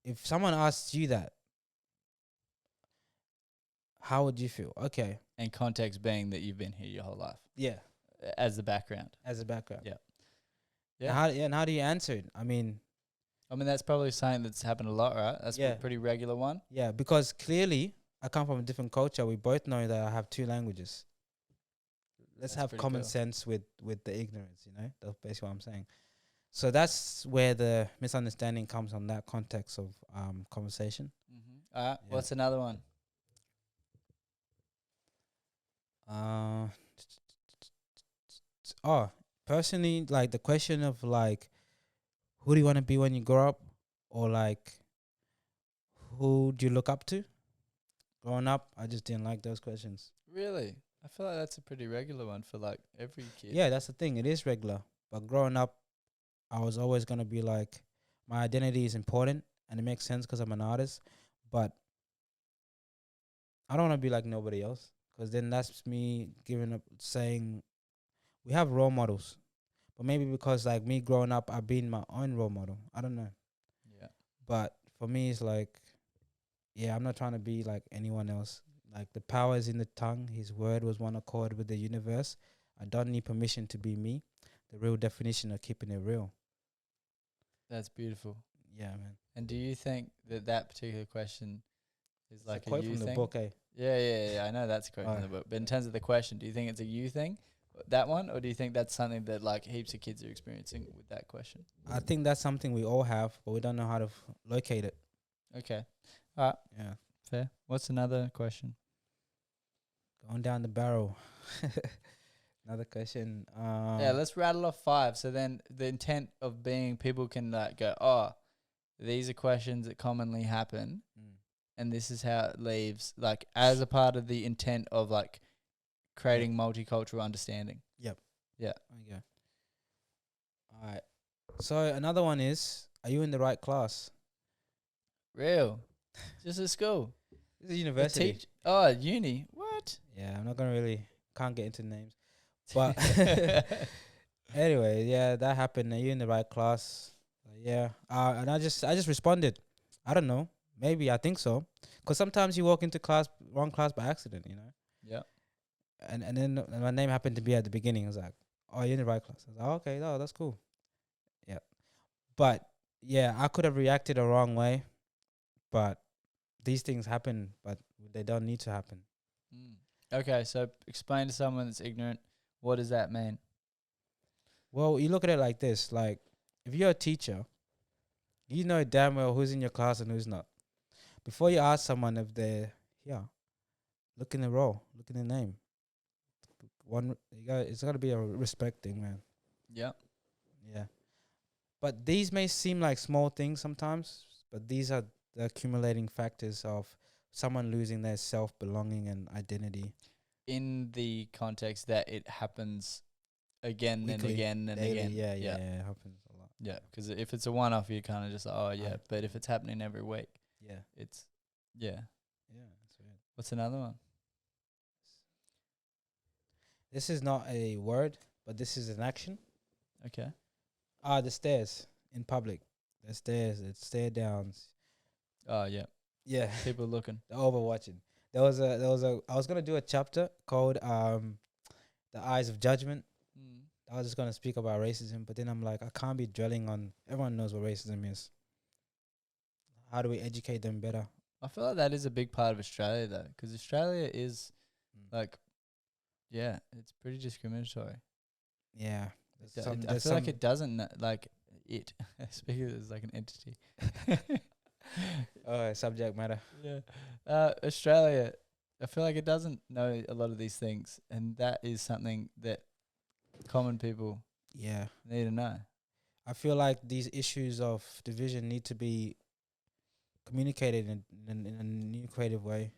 If someone asks you that, how would you feel? Okay. And context being that you've been here your whole life. Yeah. As the background. Yeah. Yeah. And how do you answer it? I mean, that's probably something that's happened a lot, right? That's Yeah. a pretty regular one. yeah, because clearly I come from a different culture. We both know that I have 2 languages. Let's That's have pretty common cool. sense with the ignorance, That's basically what I'm saying. So that's where the misunderstanding comes on that context of conversation. All right. Yeah. What's another one? Personally, like the question of like, who do you want to be when you grow up, or like, who do you look up to? Growing up, I just didn't like those questions. Really? I feel like that's a pretty regular one for like every kid. Yeah, that's the thing. It is regular, but growing up, I was always gonna be like, my identity is important, and it makes sense because I'm an artist, but I don't want to be like nobody else, because then that's me giving up saying we have role models, but maybe because like me growing up, I've been my own role model. I don't know. Yeah. But for me, it's like, yeah, I'm not trying to be like anyone else. Like, the power is in the tongue. His word was one accord with the universe. I don't need permission to be me. The real definition of keeping it real. That's beautiful. Yeah, man. And do you think that particular question Is It's a like a quote you from the thing? book, eh? Yeah. I know that's a quote from Oh, the book. But in terms of the question, do you think it's a you thing, that one, or do you think that's something that like heaps of kids are experiencing with that question? I think that's something we all have, but we don't know how to locate it. Okay. All right. Yeah, Fair. What's another question? going down the barrel. Another question. Yeah, let's rattle off 5. So then the intent of being people can like go, oh, these are questions that commonly happen, mm, and this is how it leaves, like as a part of the intent of like creating multicultural understanding. Yep. Yeah. Okay. All right. So another one is: are you in the right class? Real. Just a school. This is university. Oh, uni. What? Yeah, I'm not gonna can't get into names, but anyway, yeah, that happened. Are you in the right class? Yeah. And I just responded. I don't know. Maybe I think so. Cause sometimes you walk into wrong class by accident, you know. Yeah. And then my name happened to be at the beginning. I was like, "Oh, you're in the right class." I was like, oh, "Okay, no, that's cool." Yeah. But yeah, I could have reacted a wrong way, but these things happen, but they don't need to happen. Mm. Okay, so explain to someone that's ignorant, what does that mean? Well, you look at it like this: like, if you're a teacher, you know damn well who's in your class and who's not. Before you ask someone if they're here, look in the role, look in the name. It's got to be a respect thing, man. Yeah. Yeah. But these may seem like small things sometimes, but these are the accumulating factors of someone losing their self belonging and identity. In the context that it happens again Weekly, and again and daily, again. yeah, it happens a lot. Yeah, because if it's a one-off, you kind of just like, oh yeah. But if it's happening every week, Yeah, it's yeah. that's weird. What's another one? This is not a word, but this is an action. Okay. The stairs in public. The stairs, it's stare downs. Oh yeah. Yeah, People looking. the overwatching. I was gonna do a chapter called the eyes of judgment. Mm. I was just gonna speak about racism, but then I'm like, I can't be dwelling on. Everyone knows what racism is. How do we educate them better? I feel like that is a big part of Australia though, because Australia is like, yeah, it's pretty discriminatory. Yeah, I feel like it doesn't like it. Speaking as like an entity. Subject matter. Yeah. Australia, I feel like it doesn't know a lot of these things, and that is something that common people Yeah, need to know. I feel like these issues of division need to be communicated in a new creative way.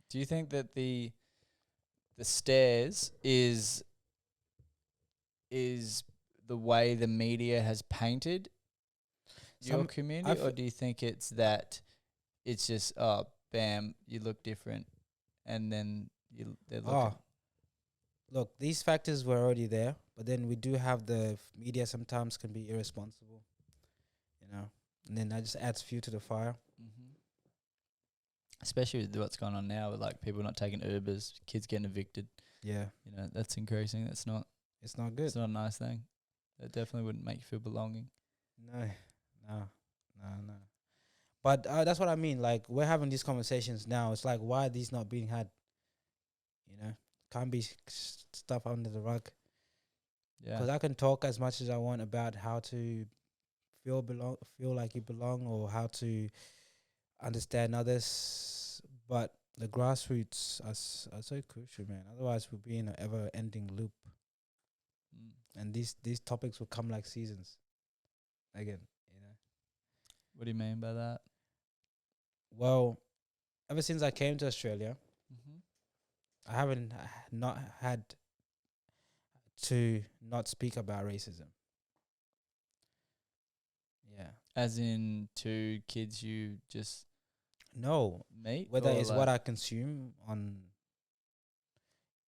Do you think that the stairs is the way the media has painted your community, or do you think it's that it's just bam, you look different, and then they're looking? Look, these factors were already there, but then we do have the media sometimes can be irresponsible, and then that just adds fuel to the fire. Mm-hmm. Especially with what's going on now with like people not taking Ubers, kids getting evicted. Yeah, That's increasing. It's not good. It's not a nice thing. That definitely wouldn't make you feel belonging. No. But that's what I mean. Like, we're having these conversations now. It's like, why are these not being had? Can't be stuff under the rug. Yeah. Because I can talk as much as I want about how to feel like you belong, or how to understand others. But the grassroots are so crucial, man. Otherwise, we'll be in an ever-ending loop. And these topics will come like seasons again. What do you mean by that? Well, ever since I came to Australia, I haven't not had to not speak about racism. Yeah. As in to kids you just No. meet? Whether it's what I consume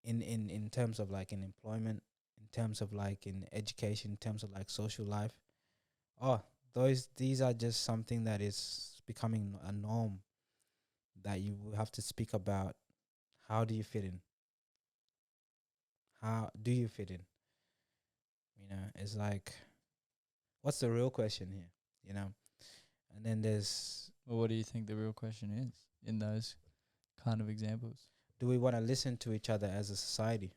in terms of like in employment, in terms of like in education, in terms of like social life. These are just something that is becoming a norm that you will have to speak about. How do you fit in? How do you fit in? It's like, what's the real question here? And then there's, Well, what do you think the real question is? in those kind of examples. Do we want to listen to each other as a society?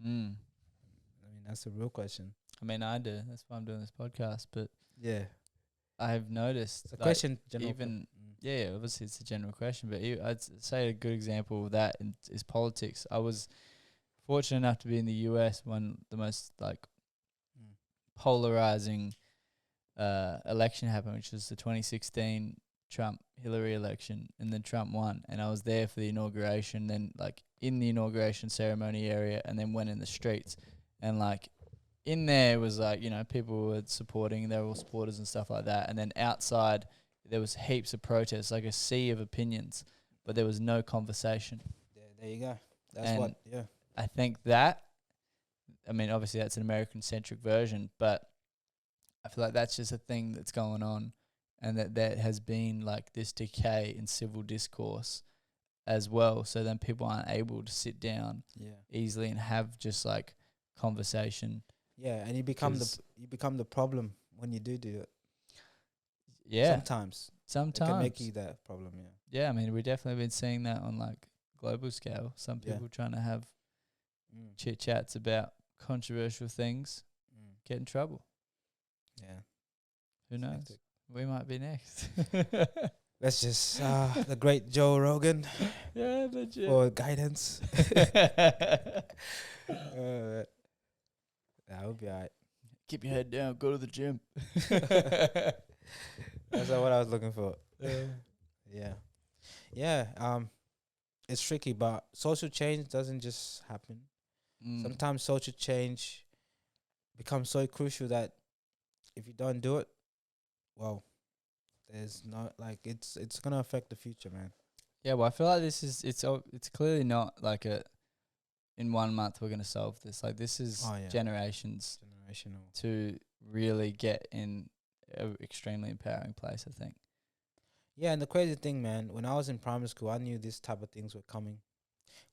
Mm. I mean, that's a real question. I mean, I do. That's why I'm doing this podcast. But Yeah. I've noticed It's a like, question, general. even yeah, obviously it's a general question, but I'd say a good example of that is politics. I was fortunate enough to be in the US when the most like polarizing election happened, which was the 2016 Trump-Hillary election, and then Trump won, and I was there for the inauguration, then like in the inauguration ceremony area, and then went in the streets, and like in there was like, you know, people were supporting, they were all supporters and stuff like that, and then outside there was heaps of protests, like a sea of opinions, but there was no conversation. There you go. That's And what, yeah. I think that, I mean, obviously that's an American-centric version, but I feel like that's just a thing that's going on, and that there has been like this decay in civil discourse as well. So then people aren't able to sit down easily and have just like conversation. Yeah, and you become the problem when you do it. Yeah. Sometimes. It can make you that problem, yeah. Yeah, I mean, we've definitely been seeing that on like global scale. Some people trying to have chit chats about controversial things get in trouble. Yeah. Who knows? Hectic. We might be next. Let's just the great Joe Rogan. Yeah, legit. For guidance. That would be alright. Keep your head down. Go to the gym. That's what I was looking for. Yeah. It's tricky, but social change doesn't just happen. Sometimes social change becomes so crucial that if you don't do it, well, there's not like it's gonna affect the future, man. Yeah, well, I feel like this is it's clearly not like in 1 month we're gonna solve this. Like this is generational to really get in an extremely empowering place, I think. Yeah, and the crazy thing, man, when I was in primary school, I knew this type of things were coming,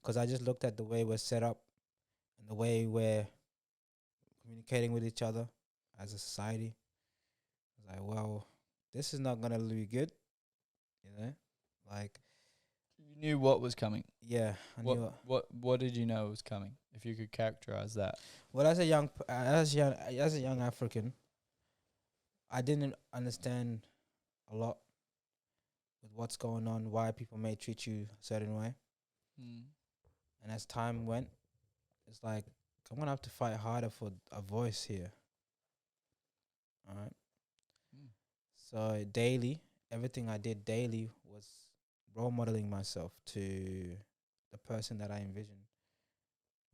because I just looked at the way we're set up and the way we're communicating with each other as a society. I was like, well, this is not gonna be good, you know. Like, you knew what was coming. Yeah, I knew. What did you know was coming? If you could characterize that. Well, as a young African, I didn't understand a lot with what's going on, why people may treat you a certain way. And as time went, it's like, I'm going to have to fight harder for a voice here. All right. So daily, everything I did daily was role modeling myself to the person that I envisioned.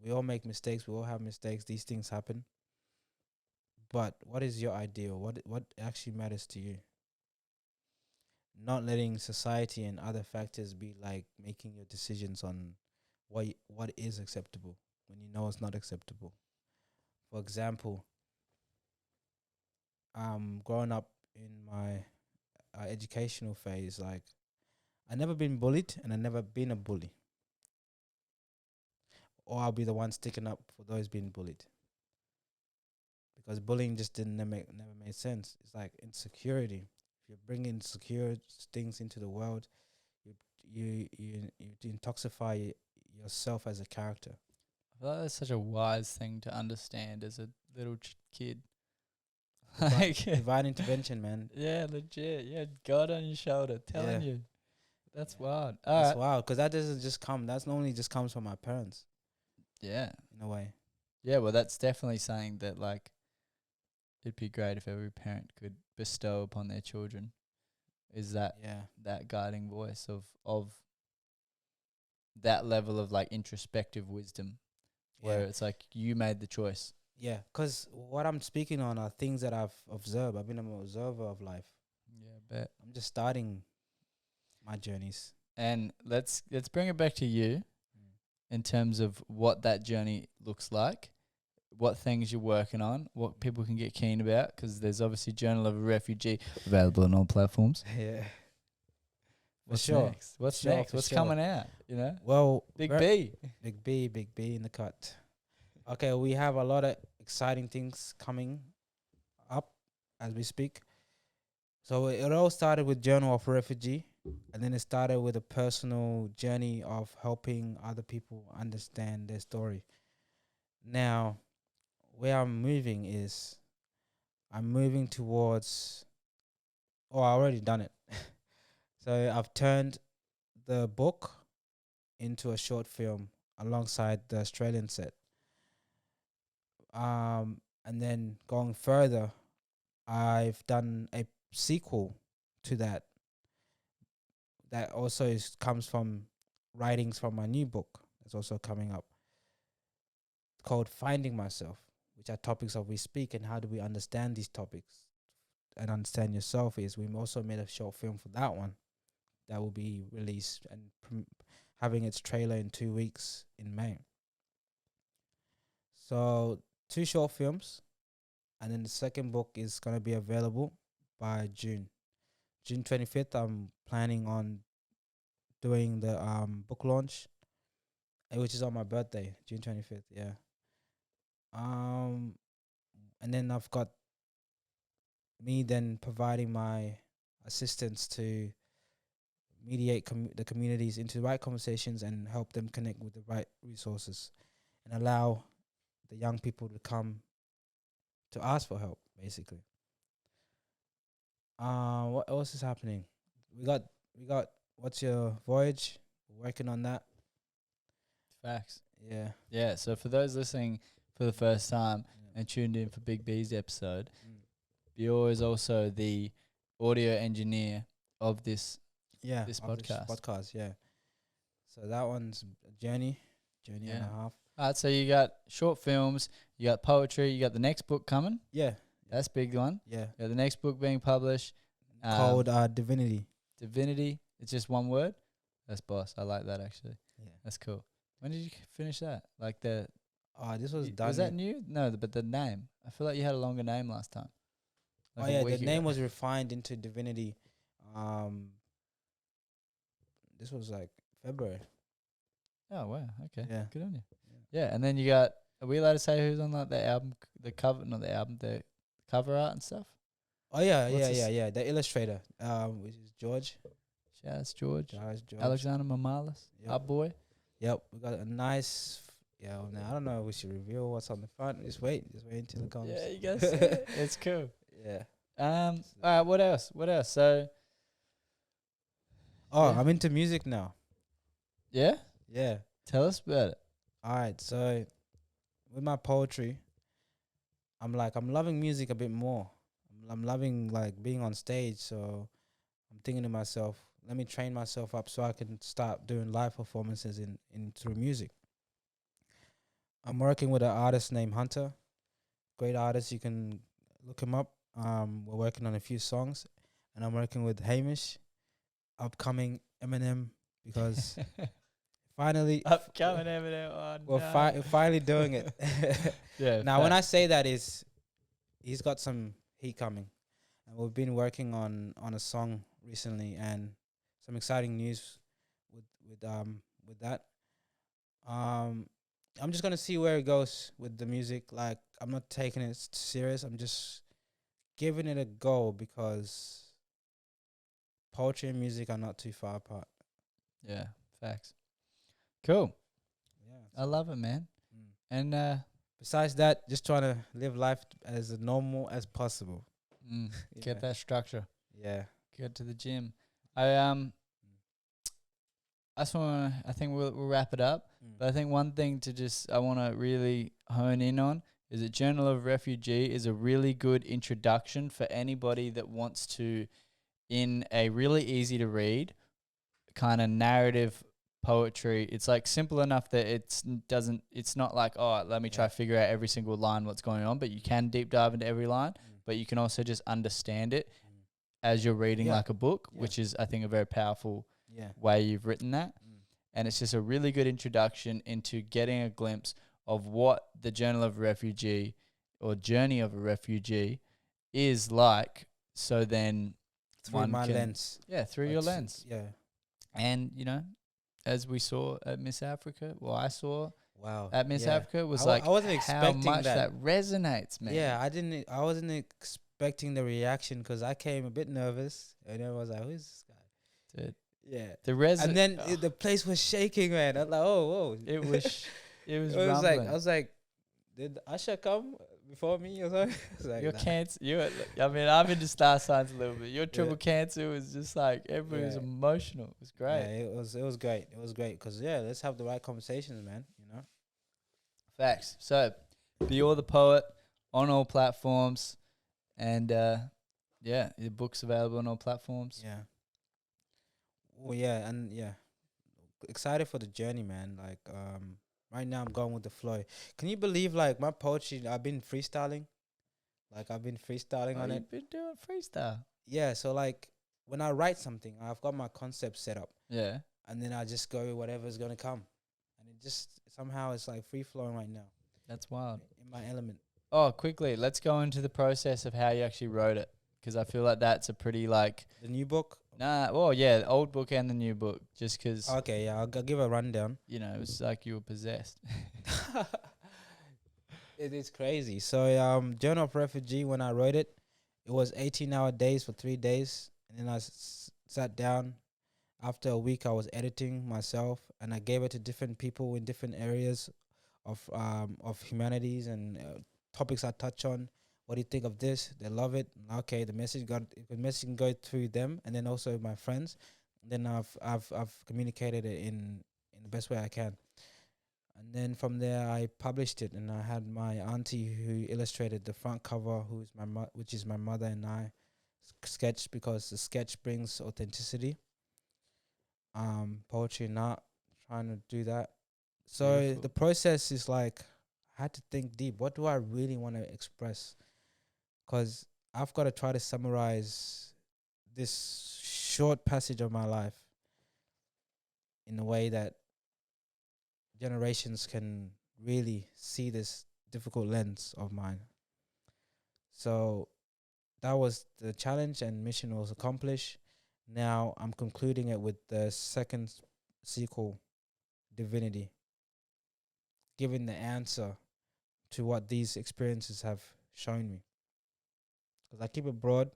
We all make mistakes. We all have mistakes. These things happen. But what is your ideal? What actually matters to you? Not letting society and other factors be like making your decisions on what is acceptable when you know it's not acceptable. For example, growing up in my educational phase, like I never been bullied and I never been a bully. Or I'll be the one sticking up for those being bullied. Because bullying just never made sense. It's like insecurity. If you're bringing insecure things into the world, you intoxify yourself as a character. I feel like that's such a wise thing to understand as a little kid. Divine intervention, man. Yeah, legit. Yeah, God on your shoulder telling you. That's wild. That's wild, because that doesn't just come. That's normally just comes from my parents. Yeah. In a way. Yeah, well, that's definitely saying that, like, it'd be great if every parent could bestow upon their children is that that guiding voice of that level of, like, introspective wisdom where it's like you made the choice. Yeah, because what I'm speaking on are things that I've observed. I've been an observer of life. Yeah, I bet. I'm just starting my journeys. And let's bring it back to you in terms of what that journey looks like, what things you're working on, what people can get keen about, because there's obviously Journal of a Refugee available on all platforms. Yeah. What's next? What's next? What's coming out? You know? Well, Big B in the cut. Okay, we have a lot of exciting things coming up as we speak. So it all started with Journal of Refugee. And then it started with a personal journey of helping other people understand their story. Now, where I'm moving is I'm moving towards, oh, I already done it. So I've turned the book into a short film alongside the Australian set. And then going further, I've done a sequel to that. That also comes from writings from my new book. That's also coming up, called Finding Myself, which are topics of we speak and how do we understand these topics and understand yourself. Is we also made a short film for that one that will be released and having its trailer in 2 weeks in May. So 2 short films, and then the second book is going to be available by June 25th. I'm planning on doing the book launch, which is on my birthday, June 25th. Yeah. And then I've got me then providing my assistance to mediate the communities into the right conversations and help them connect with the right resources and allow the young people to come to ask for help, basically. What else is happening? We got What's Your Voyage? We're working on that. Facts. Yeah. Yeah. So for those listening for the first time and tuned in for Big B's episode, Bior is also the audio engineer of this this podcast. Yeah. So that one's a journey and a half. All right, so you got short films, you got poetry, you got the next book coming. Yeah. That's a big one. Yeah. You got the next book being published. Called Divinity. Divinity. It's just one word. That's boss. I like that actually. Yeah. That's cool. When did you finish that? Like the... this was done. Was that new? No, but the name. I feel like you had a longer name last time. Like the name was refined into Divinity. This was like February. Oh, wow. Okay. Yeah. Good on you. Yeah, and then you got... Are we allowed to say who's on like the album, the cover, not the album, the cover art and stuff? Oh, yeah. The illustrator, which is George. Shouts George. George. Alexander Mamalis, our boy. Yep, we got a nice... now I don't know if we should reveal what's on the front. Just wait until it comes. Yeah, you guys see it. It's cool. Yeah. All right, what else? So... I'm into music now. Yeah? Yeah. Tell us about it. All right, so with my poetry, I'm loving music a bit more. I'm loving like being on stage, so I'm thinking to myself, let me train myself up so I can start doing live performances in through music. I'm working with an artist named Hunter, great artist. You can look him up. We're working on a few songs, and I'm working with Hamish, upcoming Eminem, because finally upcoming Eminem. Oh, we're finally doing it. Yeah. Now, when I say that, is he's got some heat coming, and we've been working on a song recently, and some exciting news with that. I'm just gonna see where it goes with the music. Like, I'm not taking it serious. I'm just giving it a go because poetry and music are not too far apart. Yeah, facts. Cool. Yeah, I love it, man. And besides that, just trying to live life as normal as possible. Get that structure. Yeah. Get to the gym. I think we'll wrap it up. But I think one thing I want to really hone in on is that Journal of Refugee is a really good introduction for anybody that wants to, in a really easy to read kind of narrative poetry. It's like simple enough that it's not like, oh, let me try to figure out every single line what's going on, but you can deep dive into every line, but you can also just understand it as you're reading like a book, which is, I think, a very powerful way you've written that. And it's just a really good introduction into getting a glimpse of what the Journal of a Refugee or Journey of a Refugee is like. So then through my lens. Yeah, through your lens. Yeah. And, as we saw at Miss Africa, I saw at Miss Yeah. Africa was I wasn't how expecting much that resonates, man. Yeah, I wasn't expecting the reaction because I came a bit nervous, and everyone was like, "Who's this guy?" Dude, Yeah. the resin. And then the place was shaking, man. I was like, oh, whoa. It was It was rumbling. like, I was like, did Usher come before me or something? I was like, Your nah. cancer. I mean, I'm into star signs a little bit. Your triple cancer was just like everybody was Yeah. emotional. It was great. Yeah, it was great. It was great because let's have the right conversations, man. You know. Facts. So, Bior the Poet on all platforms, and the book's available on all platforms. Yeah. Well, yeah, and yeah, excited for the journey, man. Like, right now I'm going with the flow. Can you believe, like, my poetry? I've been freestyling. Like, I've been freestyling on it. You've been doing freestyle. Yeah. So, like, when I write something, I've got my concept set up, Yeah. and then I just go with whatever's gonna come, and it just somehow it's like free flowing right now That's wild. in my element. Oh, quickly, let's go into the process of how you actually wrote it, because I feel like that's a pretty like. The new book. The old book and the new book, just because Okay, yeah, I'll give a rundown. it was like you were possessed. It is crazy. So, Journal of Refugee, when I wrote it, it was 18-hour days for 3 days. And then I sat down. After a week, I was editing myself, and I gave it to different people in different areas of humanities and topics I touch on. What do you think of this? They love it. Okay, the message can go through them, and then also my friends. Then I've communicated it in the best way I can. And then from there, I published it, and I had my auntie who illustrated the front cover, which is my mother and I, sketch, because the sketch brings authenticity. Poetry and art, trying to do that. So Beautiful. the process is like, I had to think deep. What do I really want to express? Because I've got to try to summarize this short passage of my life in a way that generations can really see this difficult lens of mine. So that was the challenge, and mission was accomplished. Now I'm concluding it with the second sequel, Divinity, giving the answer to what these experiences have shown me. Because I keep it broad,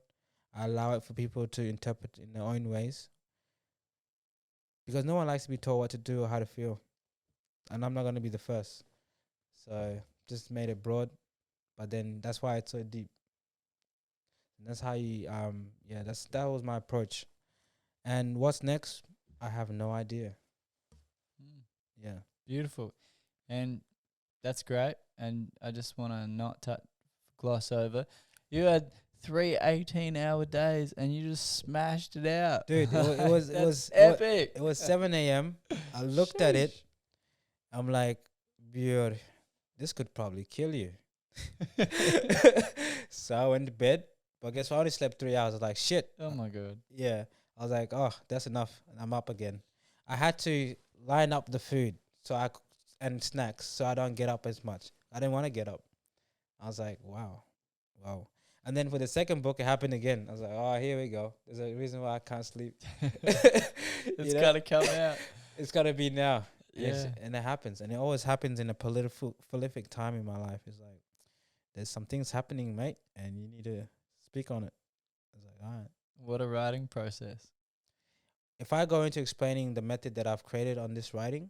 I allow it for people to interpret in their own ways. Because no one likes to be told what to do or how to feel. And I'm not going to be the first. So just made it broad, but then that's why it's so deep. And that's how you, that was my approach. And what's next? I have no idea. Yeah. Beautiful. And that's great. And I just want to not gloss over. You had 3 18-hour days and you just smashed it out. Dude, it was epic. It was 7 a.m. I looked at it. I'm like, Bior, this could probably kill you. So I went to bed. But guess what? I only slept 3 hours. I was like, shit. Oh my God. Yeah. I was like, oh, that's enough. And I'm up again. I had to line up the food and snacks so I don't get up as much. I didn't want to get up. I was like, wow. And then for the second book, it happened again. I was like, oh, here we go. There's a reason why I can't sleep. It's got to come out. It's got to be now. Yeah. And it happens. And it always happens in a prolific time in my life. It's like, there's some things happening, mate, and you need to speak on it. I was like, all right. What a writing process. If I go into explaining the method that I've created on this writing,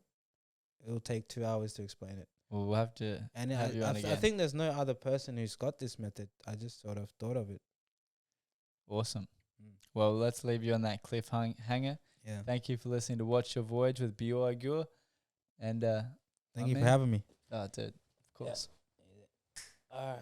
it will take 2 hours to explain it. Well, we'll have to have you on again. I think there's no other person who's got this method. I just sort of thought of it. Awesome. Well, let's leave you on that cliffhanger. Yeah. Thank you for listening to Watch Your Voyage with Bior Aguer. And thank you for having me. Oh, dude. Of course. Yeah. All right.